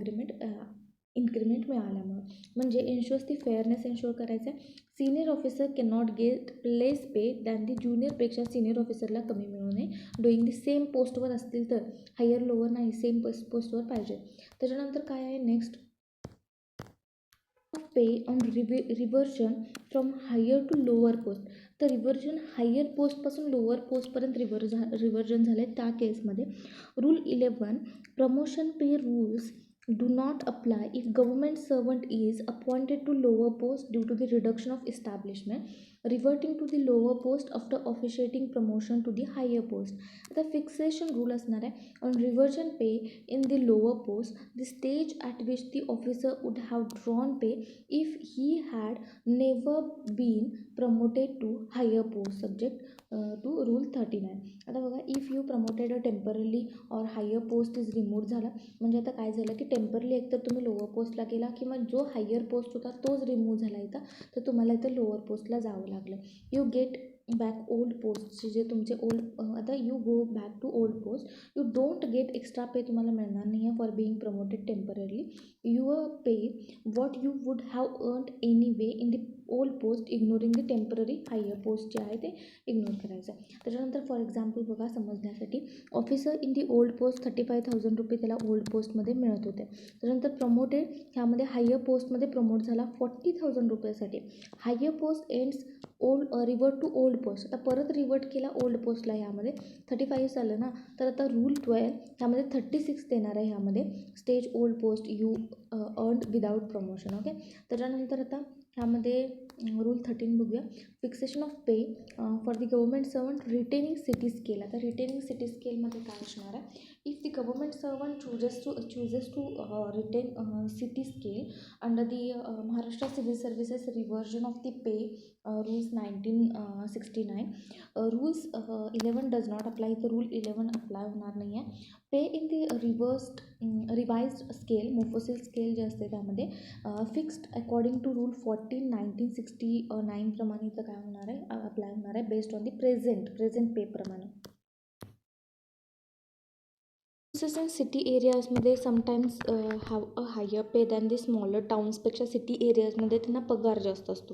S1: इन्क्रीमेंट मिळाल्यामुळे. म्हणजे एन्शुअर्स दी फेअरनेस एन्शुअर करायचं आहे. Senior officer can not get less pay than the ज्युनियरपेक्षा सिनियर ऑफिसरला कमी मिळू नये. डुईंग दी सेम पोस्टवर असतील तर हायर लोअर नाही सेम पोस्टवर पाहिजे. त्याच्यानंतर काय आहे next pay on reversion from higher to lower post. तर रिव्हर्जन हायर पोस्टपासून लोअर पोस्टपर्यंत रिव्हर्जन झाले त्या केसमध्ये rule 11 promotion pay rules do not apply if government servant is appointed to lower post due to the reduction of establishment reverting to the lower post after officiating promotion to the higher post. आता फिक्सेशन रूल असणार आहे on reversion pay in the lower post the stage at which the officer would have drawn pay if he had never been promoted to higher post subject to rule 39. आता बघा if you promoted temporarily or higher post is remove झाला म्हणजे आता काय झालं की टेम्परली एकतर तुम्ही लोअर पोस्टला गेला किंवा जो हायर पोस्ट होता तोच रिमूव्ह झाला इथं तर तुम्हाला इथं लोअर पोस्टला जावं लागलं. You get back old post जे तुमचे आता you go back to old post. You don't get extra pay तुम्हाला मिळणार नाही आहे for being promoted temporary. Your pay what you would have earned anyway in the old post ignoring the temporary higher post जे आहे ते इग्नोर करायचं. त्याच्यानंतर फॉर एक्झाम्पल बघा समजण्यासाठी officer in the old post 35,000 रुपये त्याला ओल्ड पोस्टमध्ये मिळत होते. त्याच्यानंतर प्रमोटेड ह्यामध्ये हायर पोस्टमध्ये प्रमोट झाला 40,000 रुपयासाठी. Higher post ends revert to old post. आता परत रिवर्ट केला ओल्ड पोस्टला ह्यामध्ये 35 झालं ना तर आता रूल 12 ह्यामध्ये 36 देणार आहे ह्यामध्ये stage old post you earned without promotion. Okay त्याच्यानंतर आता ह्यामध्ये रूल 13 बघूया. Fixation of pay for the government servant retaining city scale. आता रिटेनिंग सिटी स्केलमध्ये काय असणार आहे if the government servant chooses to retain city scale under the Maharashtra civil services reversion of the pay rules 1969 rules 11 does not apply. तर रूल 11 अप्लाय होणार नाही आहे. Pay in the revised scale मोफोसिल scale जे असते त्यामध्ये फिक्स्ड अकॉर्डिंग टू रूल 14 1969 प्रमाणे इथं काय होणार आहे अप्लाय होणार आहे based on the present pay प्रमाणे. इन सिटी एरियाजमध्ये sometimes have a higher pay than the smaller टाउन्सपेक्षा सिटी एरियाजमध्ये त्यांना पगार जास्त असतो.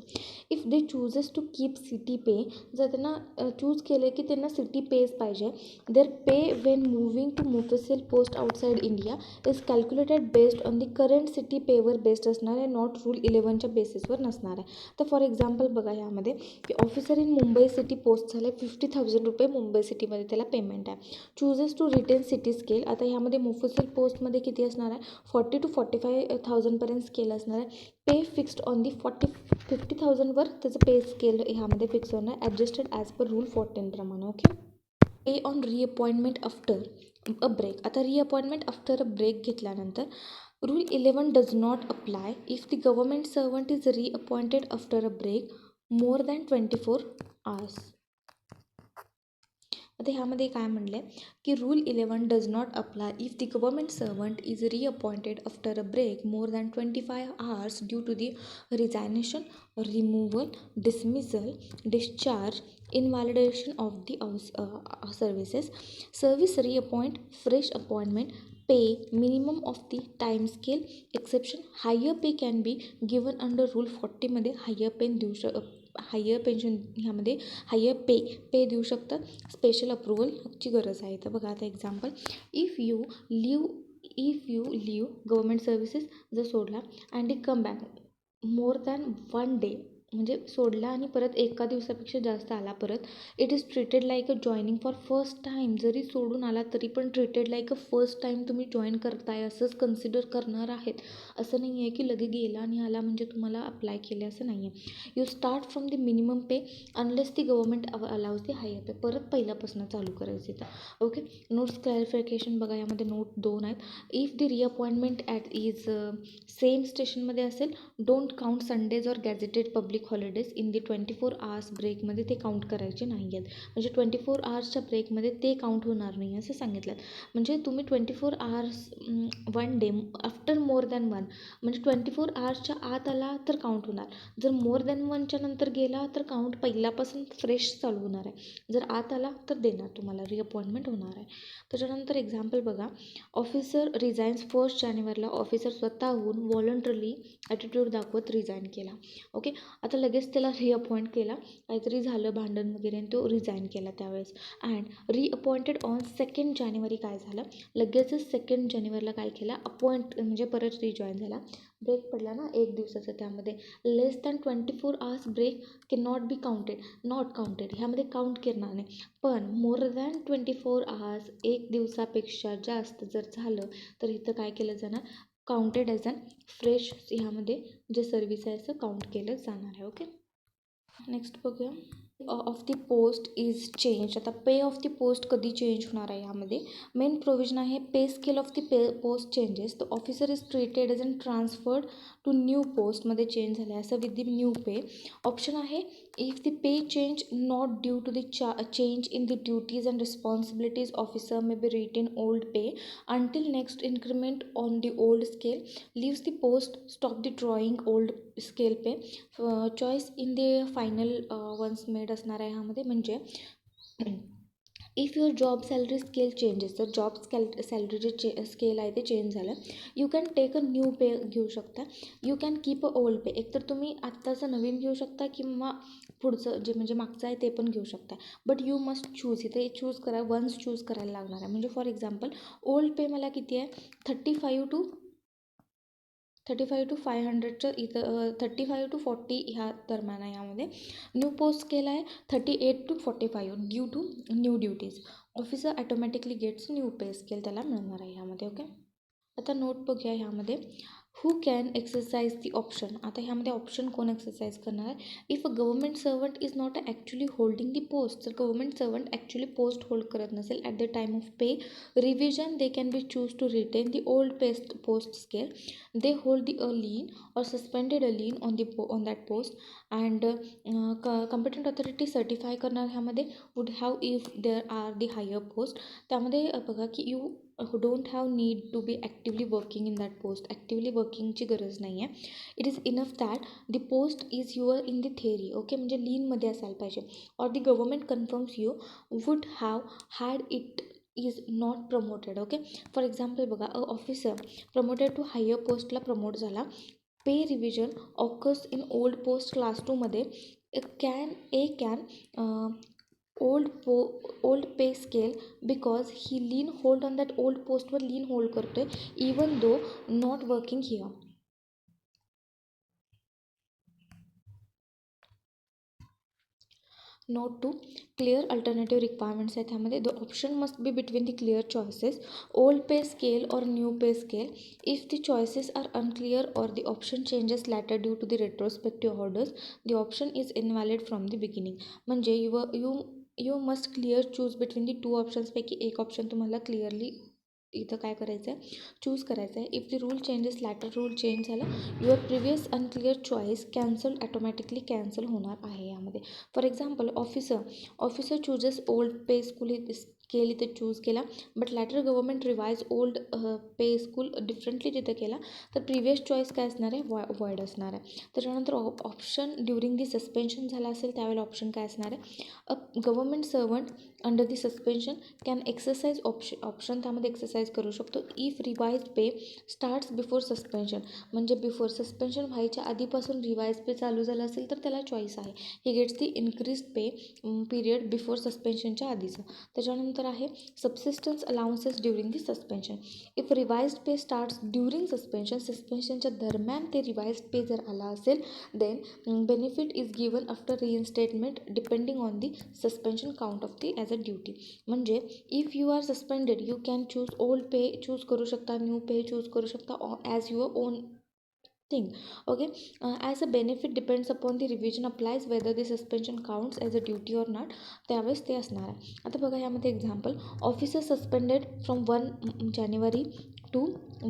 S1: If they chooses to keep city pay जर त्यांना चूज केले की त्यांना सिटी पेज पाहिजे there pay when moving to mofussil post outside India is calculated based on the current city पेवर बेस्ड असणार आहे नॉट रूल 11च्या बेसिसवर नसणार आहे. तर फॉर एक्झाम्पल बघा यामध्ये की officer in Mumbai city post झाले 50,000 रुपये मुंबई सिटीमध्ये त्याला पेमेंट आहे. Chooses to retain city scale. आता ह्यामध्ये मोफिसिल पोस्टमध्ये किती असणार आहे 40 to 45,000पर्यंत स्केल असणार आहे. पे फिक्स्ड ऑन दी 50,000वर त्याचं पे स्केल ह्यामध्ये फिक्स होणार ॲडजस्टेड ॲज पर रूल 14 प्रमाणे. Okay pay on reappointment after a break. आता रिअपॉइंटमेंट आफ्टर अ ब्रेक घेतल्यानंतर rule 11 does not apply if the government servant is reappointed after a break more than 24 hours. आता ह्यामध्ये काय म्हणलं आहे की rule 11 does not apply if the government servant is reappointed after a break more than 25 hours due to the resignation removal dismissal discharge invalidation of the service reappoint fresh appointment pay minimum of the time scale exception higher pay can be given under rule 40 मध्ये हायर पेन्शन ह्यामध्ये हायर पे देऊ शकतात. स्पेशल अप्रुव्हलची गरज आहे. तर बघा आता example if you leave government services जर सोडला and come back more than 1 day म्हणजे सोडला आणि परत एका दिवसापेक्षा जास्त आला परत, it is treated like a joining for first time. जरी सोडून आला तरी पण treated like a first time तुम्ही जॉईन करताय असंच कन्सिडर करणार आहेत. असं नाही आहे की लगे गेला आणि आला म्हणजे तुम्हाला अप्लाय केले, असं नाही आहे. You start from the minimum pay unless the government allows the higher pay. परत पहिल्यापासून चालू करायचं इथं. ओके, नोट्स क्लॅरिफिकेशन बघा, यामध्ये नोट 2 आहेत. If the reappointment at is same स्टेशनमध्ये असेल, don't count Sundays or gazetted public holidays in the 24 hours ब्रेकमध्ये ते काउंट करायचे नाही आहेत. म्हणजे 24 आवर्सच्या ब्रेकमध्ये ते काउंट होणार नाही असं सांगितलं. म्हणजे तुम्ही 24 आवर्स 1 डे आफ्टर मोर दॅन 1 म्हणजे 24 आवर्सच्या आत आला तर काउंट होणार. जर मोर दॅन 1च्या नंतर गेला तर काउंट पहिल्यापासून फ्रेश चालू होणार आहे. जर आत आला तर देणार तुम्हाला, रिअपॉइंटमेंट होणार आहे. त्याच्यानंतर एक्झाम्पल बघा, ऑफिसर रिझाईन्स 1 जानेवारीला ऑफिसर स्वतःहून व्हॉलंटरली ॲटिट्यूड दाखवत रिझाईन केला. ओके, आता लगेच त्याला रिअपॉइंट केला, काहीतरी झालं भांडण वगैरे आणि तो रिझाईन केला त्यावेळेस. अँड रिअपॉइंटेड ऑन 2 जानेवारी काय झालं, लगेचच 2 जानेवारीला काय केलं, अपॉइंट म्हणजे परत रिजॉईन झाला. ब्रेक पडला ना 1 दिवसाचा, त्यामध्ये less than 24 hours break can not be counted, not counted ह्यामध्ये काउंट करणार नाही. पण मोर दॅन 24 आवर्स 1 दिवसापेक्षा जास्त जर झालं तर इथं काय केलं जाणार, काउंटेड ॲज अन फ्रेश, ह्यामध्ये जे सर्व्हिस आहे असं काउंट केलं जाणार आहे. ओके, नेक्स्ट बघूया. Of the post is change. आता पे ऑफ द पोस्ट कधी चेंज होणार आहे, यामध्ये मेन प्रोव्हिजन आहे pay scale of the post changes. The officer is treated as an transferred to new पोस्टमध्ये चेंज झालं आहे असं with the new pay. Option आहे if the pay change not due to the change in the duties and responsibilities, officer may be retain old pay until next increment on the old scale, leaves the post, stop the drawing old scale pay. Choice in the final once made असणार आहे ह्यामध्ये. म्हणजे if your job salary scale changes, तर जॉब सॅलरी जे स्केल आहे ते चेंज झालं, you can take a new pay घेऊ शकता. You can keep a old pay, एकतर तुम्ही आत्ताचं नवीन घेऊ शकता किंवा पुढचं जे म्हणजे मागचं आहे ते पण घेऊ शकता. बट यू मस्ट चूज, इथे चूज करा, वन्स चूज करायला लागणार आहे. म्हणजे फॉर एक्झाम्पल ओल्ड पे मला किती आहे, 35 टू 500चं इथं 35 टू 40 ह्या दरम्यान आहे. यामध्ये न्यू पोस्ट केला आहे 38 to 45 due to new duties. Officer automatically gets new pay scale त्याला मिळणार आहे ह्यामध्ये. ओके, आता नोट बघूया ह्यामध्ये, who can exercise the option. आता ह्यामध्ये ऑप्शन कोण एक्सरसाइज करणार आहे, if a government servant is not actually holding the post. जर government servant actually post hold करत नसेल at the time of pay revision, they can be choose to retain the old post scale. They hold the a lean or suspended a lien on that post, and competent authority certify करणार ह्यामध्ये would have if there are the higher post. त्यामध्ये बघा की you don't have need to be actively working in that post. Actively वर्किंगची गरज नाही आहे. It is enough that the post is your in the theory. Okay, म्हणजे लीनमध्ये असायला पाहिजे. Or the government confirms you would have had it is not promoted. Okay, for example बघा, a officer promoted to higher पोस्टला प्रमोट झाला, pay revision occurs in old post class 2मध्ये can old pay scale because he lien hold on that old पोस्टवर लीन होल्ड करतो आहे even though not working here. Note 2, clear alternative requirements आहेत त्यामध्ये. The option must be between the clear choices, old pay scale और new pay scale. If the choices are unclear और the option changes later due to the retrospective orders, the option is invalid from the beginning. म्हणजे you must clear choose between the 2 ऑप्शन्सपैकी एक ऑप्शन तुम्हाला क्लिअरली इथं काय करायचं आहे, चूज करायचं आहे. If the rule changes, later rule change झाला, your previous unclear choice cancel, automatically cancel होणार आहे यामध्ये. For example officer chooses old pay scale इथे चूज केला, but later government revise old pay school differently तिथे केला, तर प्रिव्हियस चॉईस काय असणार आहे, वॉइड असणार आहे. त्याच्यानंतर ऑप्शन ड्युरिंग दी सस्पेन्शन झाला असेल त्यावेळेला ऑप्शन काय असणार आहे, a government servant under the suspension can exercise option त्यामध्ये एक्सरसाइज करू शकतो if revise pay starts before suspension. म्हणजे बिफोर सस्पेन्शन व्हायच्या आधीपासून रिवाइज पे चालू झाला असेल तर त्याला चॉईस आहे. He gets the increase pay period before सस्पेन्शनच्या आधीचं. त्याच्यानंतर त्याच्यानंतर आहे subsistence allowances during the suspension. If revised pay starts during suspension, सस्पेन्शनच्या दरम्यान ते रिवाइज्ड पे जर आला असेल, then benefit is given after reinstatement depending on the suspension count of the as a duty. म्हणजे if you are suspended you can choose old pay choose करू शकता, न्यू पे चूज करू शकता as your on thing. Okay, as a benefit depends upon the revision applies whether the suspension counts as a duty or not, त्यावेळेस ते असणार आहे. आता बघा यामध्ये example, officer suspended from 1 January to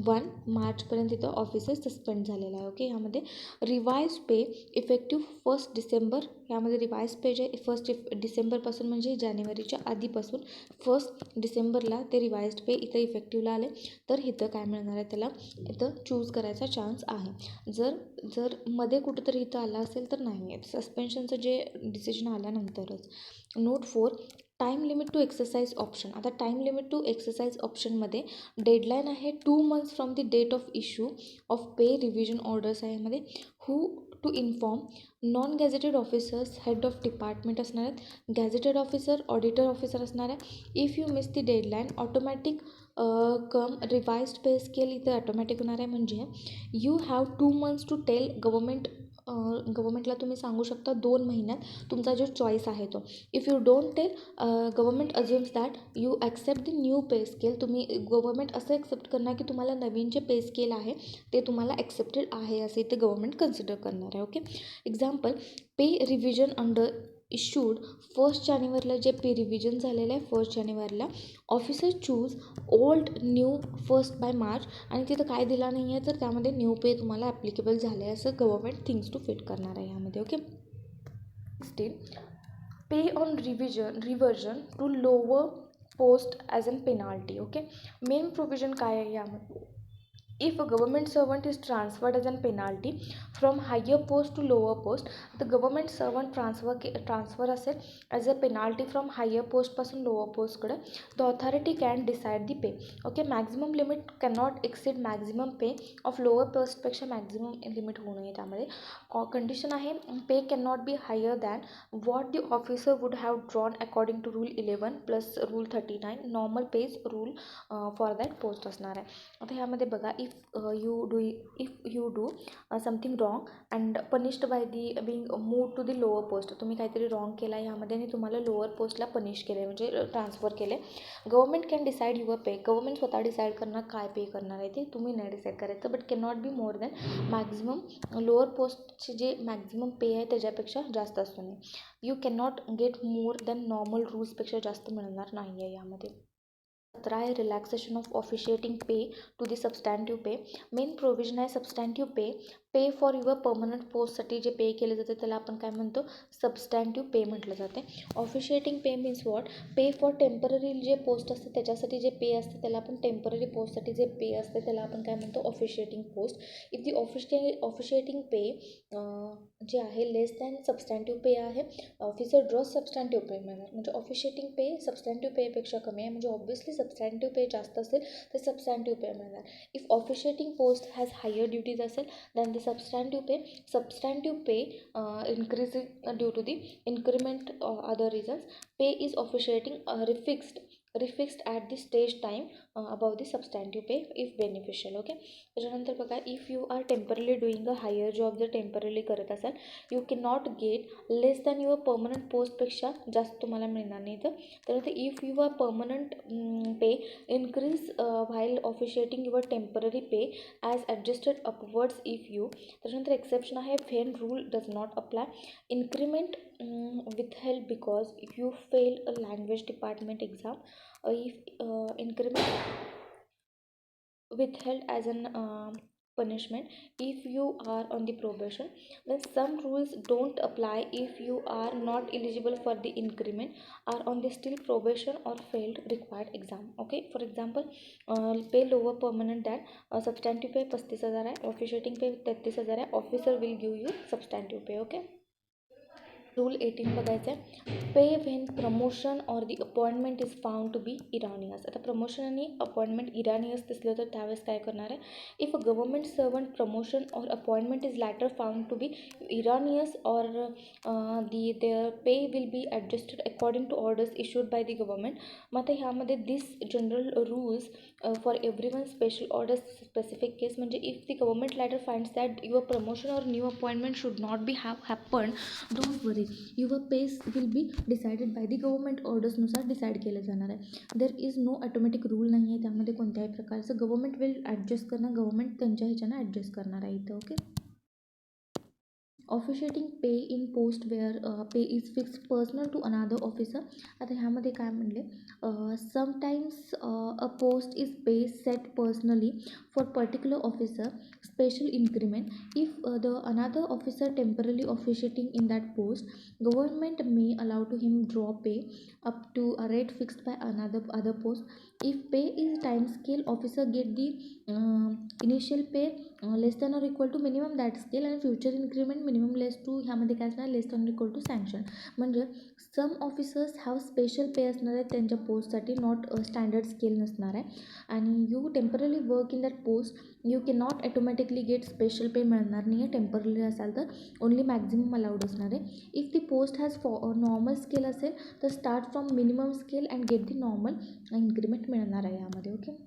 S1: 1 मार्चपर्यंत इथं ऑफिसर सस्पेंड झालेला आहे. ओके, यामध्ये रिवाइज पे इफेक्टिव्ह 1 डिसेंबर, यामध्ये रिवाइज पे जे 1 डिसेंबरपासून म्हणजे जानेवारीच्या आधीपासून 1 डिसेंबरला ते रिवाइज्ड पे इथं इफेक्टिव्हला आले, तर इथं काय मिळणार आहे, त्याला इथं चूज करायचा चान्स आहे. जर मध्ये कुठेतरी इथं आला असेल तर नाही आहे, सस्पेन्शनचं जे डिसिजन आल्यानंतरच. Note 4, time limit to exercise option. आता टाईम लिमिट टू एक्सरसाइज ऑप्शनमध्ये डेडलाईन आहे 2 months from the date of issue of pay revision orders आहे. यामध्ये who to inform, non gazetted officers, head of department असणार आहेत, गॅझेटेड ऑफिसर, ऑडिटर ऑफिसर असणार आहे. If you miss the deadline automatic come revised pay scale इथं ऑटोमॅटिक होणार आहे. म्हणजे you have 2 months to tail गव्हर्मेंटला तुम्ही सांगू शकता 2 महिन्यात तुमचा जो चॉईस आहे तो. If you don't tell government assumes that you accept the new pay scale. तुम्ही गव्हर्मेंट असं ॲक्सेप्ट करणार की तुम्हाला नवीन जे पे स्केल आहे ते तुम्हाला ॲक्सेप्टेड आहे असं इथे गव्हर्मेंट कन्सिडर करणार आहे. ओके, एक्झाम्पल, पे रिव्हिजन अंडर इश्यूड 1 जानेवारीला जे पे रिव्हिजन झालेलं आहे 1 जानेवारीला, officer choose old new 1 by March, आणि तिथं काय दिला नाही आहे तर त्यामध्ये न्यू पे तुम्हाला ॲप्लिकेबल झालं आहे असं गव्हर्मेंट थिंग्स टू फिट करणार आहे यामध्ये. Okay, still pay on reversion to lower post as an penalty. Okay, main provision काय आहे यामध्ये, if a government servant is transferred as an penalty from higher post to lower post. तर गव्हर्मेंट सर्वंट ट्रान्सफर असेल as a penalty from higher पोस्टपासून लोअर पोस्टकडे, the authority can decide the pay. Okay, maximum limit cannot exceed maximum pay of lower पोस्टपेक्षा मॅक्झिमम लिमिट होऊ नये. त्यामध्ये कंडिशन आहे, pay can not be higher than what the officer would have drawn according to rule 11 plus rule 39 normal pays rule for that post असणार आहे. आता ह्यामध्ये बघा, if you do something wrong and punished by the being move to the lower post. तुम्ही काहीतरी रॉंग केला आहे ह्यामध्ये आणि तुम्हाला लोअर पोस्टला पनिश केलं आहे म्हणजे ट्रान्सफर केले. Government can decide your pay. Government स्वतः डिसाईड करणार काय पे करणार आहे ते, तुम्ही नाही डिसाईड करायचं. But can not be more than maximum lower पोस्टचे जे मॅक्झिमम पे आहे त्याच्यापेक्षा जास्त असू नये. You can not get more than normal रूल्सपेक्षा जास्त मिळणार नाही आहे यामध्ये. 17 आहे relaxation of officiating pay to the substantive pay. Main provision आहे substantive pay for your permanent पोस्टसाठी जे पे केले जाते त्याला आपण काय म्हणतो, सबस्टॅन्टिव्ह पे म्हटलं जाते. Officiating pay means what, pay for temporary जे पोस्ट असते त्याच्यासाठी जे पे असते त्याला आपण टेम्पररी पोस्टसाठी जे पे असते त्याला आपण काय म्हणतो, officiating post. If the officiating pay जे आहे लेस दॅन सबस्टॅन्टिव्ह पे आहे, ऑफिसर ड्रॉस सबस्टॅन्टिव्ह पे मिळणार. म्हणजे ऑफिशिएटिंग पे सबस्टॅन्टिव्ह पेपेक्षा कमी आहे म्हणजे ऑब्व्हियसली सबस्टॅन्टिव्ह पे जास्त असेल तर सबस्टॅन्टिव्ह पे मिळणार. If officiating post has higher duties असेल than the substantive pay increase due to the increment other reasons. Pay is officiating refixed at the stage time above the substantive pay if beneficial. Okay, त्याच्यानंतर बघा, if you are temporarily doing a higher job, जर टेम्परली करत असाल you can not get less than your permanent पोस्टपेक्षा जास्त तुम्हाला मिळणार नाही. तर त्यानंतर if you are permanent pay increase while officiating your temporary pay as adjusted upwards if you. त्याच्यानंतर एक्सेप्शन आहे when rule does not apply. Increment withheld because if you fail a language department exam, if increment withheld as an punishment if you are on the probation. Then some rules don't apply if you are not eligible for the increment, are on the still probation or failed required exam. Okay, for example, pay lower permanent than substantive pay 35,000 आहे, officiating pay 33,000 आहे, officer will give you substantive pay. Okay, rule 18 बघायचं आहे. Pay when promotion or the appointment is found to be erroneous. आता प्रमोशन आणि अपॉइंटमेंट इरानियस दिसलं तर त्यावेळेस काय करणार आहे. If a government servant promotion or appointment is later found to be erroneous or their pay will be adjusted according to orders issued by the government. मग आता ह्यामध्ये this general rules for every one special orders specific case. म्हणजे if the government later finds that your promotion or new appointment should not be happen, don't worry, your pays will be decided by the government ऑर्डर्सनुसार decide केलं जाणार आहे. There is no automatic rule नाही आहे त्यामध्ये कोणत्याही प्रकारचं. गव्हर्नमेंट विल ॲडजस्ट करणं, गव्हर्नमेंट त्यांच्या ह्याच्यानं ॲडजस्ट करणार आहे इथं. Okay. Officiating pay in post where pay is fixed personal to another officer. आता ह्यामध्ये काय म्हणले, sometimes a post is pay set personally for particular officer special increment. If the another officer temporarily officiating in that post, government may allow to him draw pay up to a rate fixed by other post. If pay is time scale, officer get the initial pay less than or equal to minimum that scale and future increment minimum less to ह्यामध्ये काय असणार, लेस दॅन इक्वल टू सँक्शन. म्हणजे सम ऑफिसर्स हॅव स्पेशल पे असणार आहे त्यांच्या पोस्टसाठी, नॉट स्टँडर्ड स्केल नसणार आहे. आणि you temporary work in that post, you can not automatically get special pay मिळणार नाही आहे. टेम्पररी असाल तर ओनली मॅक्झिमम अलाउड असणार आहे. If the post has normal scale असेल तर start from minimum scale and get the normal increment मिळणार आहे यामध्ये. ओके.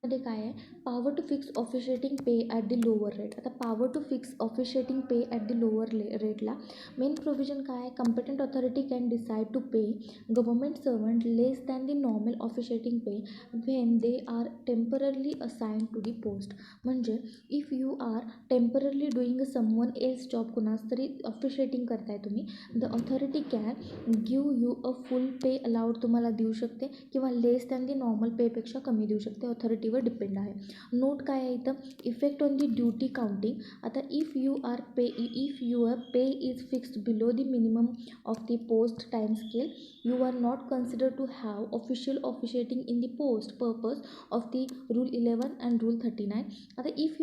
S1: मध्ये काय आहे, power to fix officiating pay at the lower rate. आता power to fix officiating pay at the lower रेटला मेन प्रोव्हिजन काय आहे, competent authority can decide to pay government servant less than the normal officiating pay when they are temporarily assigned to the post. म्हणजे if you are temporarily doing someone else job, कुणास तरी ऑफिशिएटिंग करताय तुम्ही, the authority can give you a full pay allowed तुम्हाला देऊ शकते किंवा लेस दॅन दी नॉर्मल पेपेक्षा कमी देऊ शकते. ऑथॉरिटीवर डिपेंड आहे. नोट काय आहे इथं, effect on the duty counting. आता if your pay is fixed below the minimum of the post time scale, you are not considered to have official officiating in the post purpose of the rule 11 and rule 39. आता if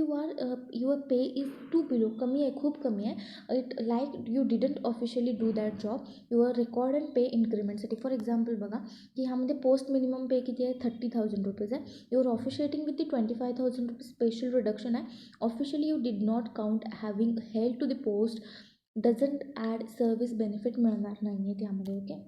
S1: your pay is too below, कमी आहे, खूप कमी आहे, it like you didn't officially do that job, your record and pay इन्क्रीमेंटसाठी. फॉर एक्झाम्पल बघा की ह्यामध्ये पोस्ट मिनिमम पे किती आहे, 30,000 रुपीज आहे. Your officiating with the 25,000 rupees special reduction आहे. Officially you did not count having held to the post doesn't add service benefit मिळणार नाही आहे त्यामध्ये. ओके.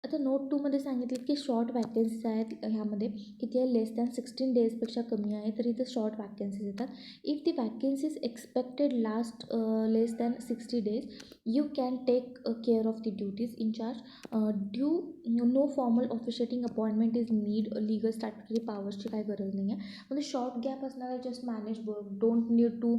S1: आता नोट 2मध्ये सांगितलं की शॉर्ट वॅकन्सीज आहेत ह्यामध्ये किती आहे, लेस दॅन 16 डेजपेक्षा कमी आहे तर इथं शॉर्ट वॅकन्सीज येतात. If the vacancies expected last less than 60 days, you can take care of the duties in charge due no formal officiating appointment is need legal statutory पॉवर्सची काही गरज नाही आहे. म्हणजे शॉर्ट गॅप असणार आहे, just manage work, don't need to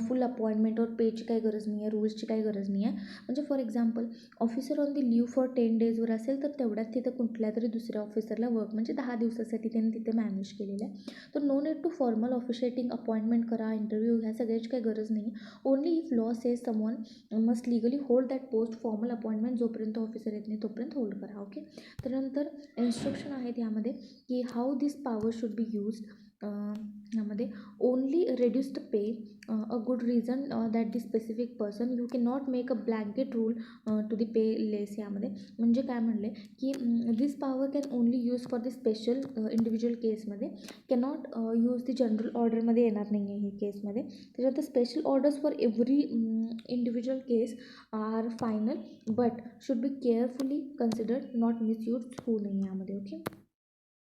S1: full appointment or पेची काही गरज नाही आहे, रूल्सची काही गरज नाही आहे. म्हणजे for example officer on the leave for 10 डेजवर असेल तर तेवढ्यात तिथं कुठल्या तरी दुसऱ्या ऑफिसरला वर्क म्हणजे 10 दिवसासाठी त्यांनी तिथे मॅनेज केलेलं आहे. तर no need to formal officiating appointment करा, इंटरव्ह्यू ह्या सगळ्याची काही गरज नाही. Only if law says someone must legally hold that post, formal appointment जोपर्यंत ऑफिसर येत नाही तोपर्यंत होल्ड करा. ओके. तर नंतर इन्स्ट्रक्शन आहेत यामध्ये की how this power should be used. यामध्ये only reduced pay a good reason that the specific person, you can not make a blanket rule to the pay less. यामध्ये म्हणजे काय म्हणले की this power can only use for the special individual केसमध्ये, कॅनॉट यूज दी जनरल ऑर्डरमध्ये येणार नाही आहे ही केसमध्ये. त्याच्यानंतर special orders for every individual case are final but should be carefully considered, not misuse होऊ नये यामध्ये. ओके.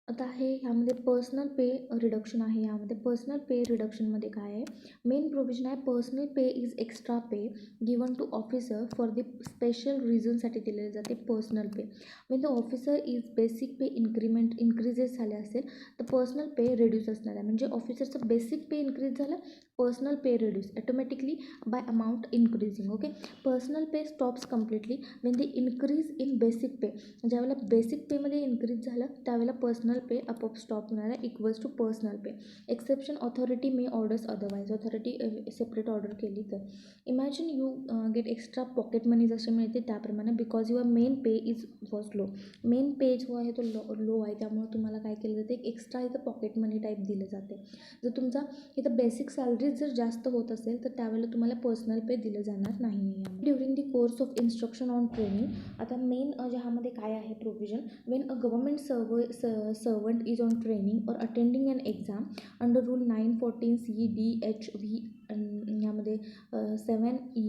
S1: आता आहे ह्यामध्ये पर्सनल पे रिडक्शन आहे. यामध्ये पर्सनल पे रिडक्शनमध्ये काय आहे, मेन प्रोव्हिजन आहे personal pay is extra pay given to officer for the special रिझनसाठी दिलेले जाते. Personal pay when the officer is basic pay increases झाले असेल तर पर्सनल पे रिड्यूस असणार आहे. म्हणजे ऑफिसरचं बेसिक पे इन्क्रीज झालं Personal pay reduce automatically by amount increasing. Okay, personal pay stops completely when the increase in basic pay, ज्यावेळेला बेसिक पेमध्ये इन्क्रीज झालं त्यावेळेला पर्सनल पे आपोआप स्टॉप होणार आहे, equals to personal pay. Exception authority may orders otherwise, authority separate order केली तर. Imagine you get extra pocket money जसे मिळते त्याप्रमाणे, because your main pay is was low. Main pay जो आहे तो लो आहे, त्यामुळे तुम्हाला काय केलं जाते, एक एक्स्ट्रा इथं पॉकेट मनी टाईप दिलं जाते. जर तुमचा इथं बेसिक सॅलरी जर जास्त होत असेल तर त्यावेळेला तुम्हाला पर्सनल पे दिलं जाणार नाही आहे. During the course of instruction on training, आता मेन ज्यामध्ये काय आहे provision, when a government servant is on training और अटेंडिंग अन एक्झाम अंडर रूल 914 CDHV ह्यामध्ये 7E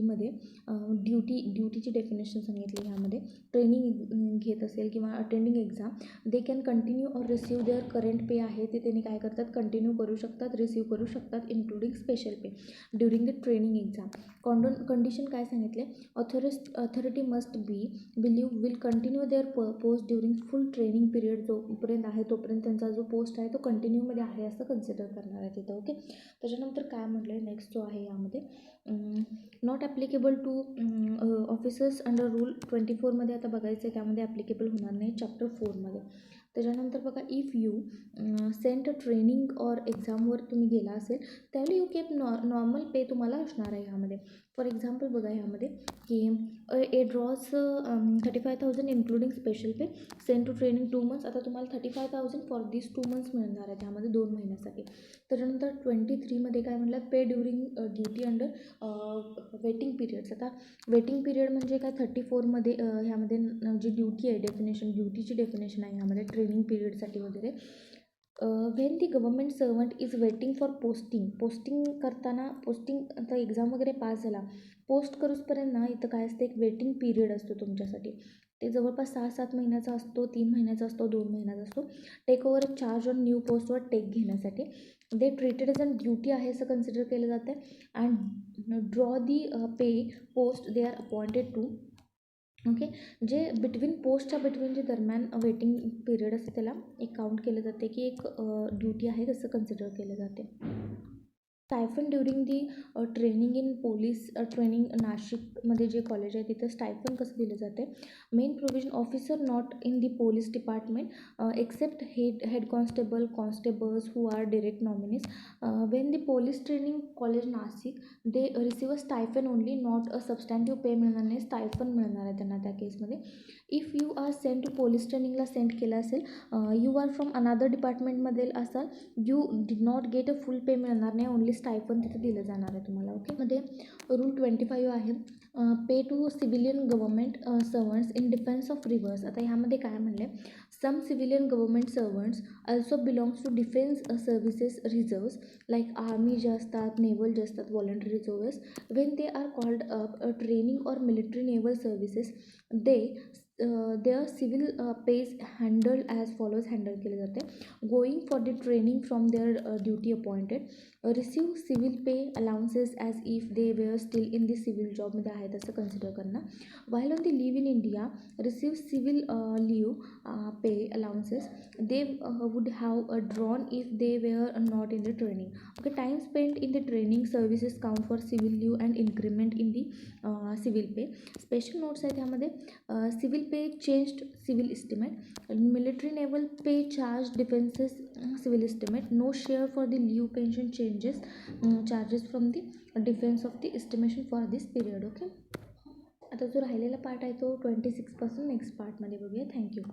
S1: ड्युटीची डेफिनेशन सांगितली. ह्यामध्ये ट्रेनिंग घेत असेल किंवा attending exam, they can continue और रिसीव देअर करंट पे आहे ते त्यांनी काय करतात, कंटिन्यू करू शकतात, रिसीव्ह करू शकतात, including special pay during the training exam. Condition काय सांगितले, authority must will continue their post during full training period, जोपर्यंत आहे तोपर्यंत त्यांचा जो पोस्ट आहे तो कंटिन्यूमध्ये आहे असं कन्सिडर करणार आहे तिथं. ओके, त्याच्यानंतर काय म्हटलं आहे नेक्स्ट जो आहे यामध्ये, not applicable to officers under rule 24मध्ये आता बघायचं आहे, त्यामध्ये ॲप्लिकेबल होणार नाही चॅप्टर 4मध्ये. त्याच्यानंतर बघा, इफ यू सेंट ट्रेनिंग और एक्झामवर तुम्ही गेला असेल त्यावेळी यू केप नॉर्मल पे तुम्हाला असणार आहे ह्यामध्ये. फॉर एक्झाम्पल बघा ह्यामध्ये की A draws 35,000 including special pay, sent to training 2 months, आता तुम्हाला 35,000 फॉर दिस 2 months मिळणार आहे त्यामध्ये 2 महिन्यासाठी. त्याच्यानंतर 23मध्ये काय म्हणलं, pay during duty under waiting periods. आता वेटिंग पिरियड म्हणजे काय, 34मध्ये ह्यामध्ये जी ड्युटी आहे डेफिनेशन, ड्युटीची डेफिनेशन आहे ह्यामध्ये ट्रेनिंग पिरियडसाठी वगैरे. When the government servant is waiting for posting करताना, आता एक्झाम वगैरे पास झाला, पोस्ट करूसपर्यंत ना इथं काय असते, एक वेटिंग पिरियड असतो तुमच्यासाठी. ते जवळपास 6-7 महिन्याचा असतो, 3 महिन्याचा असतो, 2 महिन्याचा असतो. Take over charge on new पोस्टवर टेक घेण्यासाठी they treated as on duty आहे असं कन्सिडर केलं जातं. And draw the pay post they are appointed to. Okay, जे बिटवीन जे दरम्यान वेटिंग पिरियड असते त्याला एक काउंट केलं जाते की एक ड्युटी आहे तसं कन्सिडर केलं जाते. Stipend during the training in police training, नाशिकमध्ये जे कॉलेज आहे तिथं स्टायफन कसं दिलं जाते. Main provision, officer not in the police department except head constables who are direct nominees. When the police training college Nashik, they receive a stipend only, not a substantive pay मिळणार नाही, स्टायफन मिळणार आहे त्यांना त्या केसमध्ये. If you are sent to police ट्रेनिंगला सेंड केलं असेल, यू आर फ्रॉम अनादर डिपार्टमेंटमध्ये असाल, you did not get a full pay मिळणार नाही, ओनली स्टायफन तिथे दिलं जाणार आहे तुम्हाला. ओके, मध्ये रूल 25 आहे, pay to civilian government servants in defence of reserves. आता ह्यामध्ये काय म्हणले, some civilian government servants also belongs to defence services reserves, like army जे असतात, नेव्हल जे असतात, voluntary reserves. When they are called training or military naval services, their civil pays handle as follows, handle केले जाते. Going for the training from their duty appointed, receive civil pay allowances as if they wear steel in the civil जॉबमध्ये आहेत असं कन्सिडर करणं. While on the leave in India, receive civil leave pay allowances they would have drawn if they were not in the training. Okay, time spent in the training services count for civil leave and increment in the civil pay. Special notes आहेत त्यामध्ये, civil pay changed civil estimate, military naval pay charge defences civil estimate, no share for the leave pension charges from the defence of the estimation for this period. Okay, आता जो राहिलेला पार्ट आहे तो 26 पासून नेक्स्ट पार्टमध्ये बघूया. थँक्यू.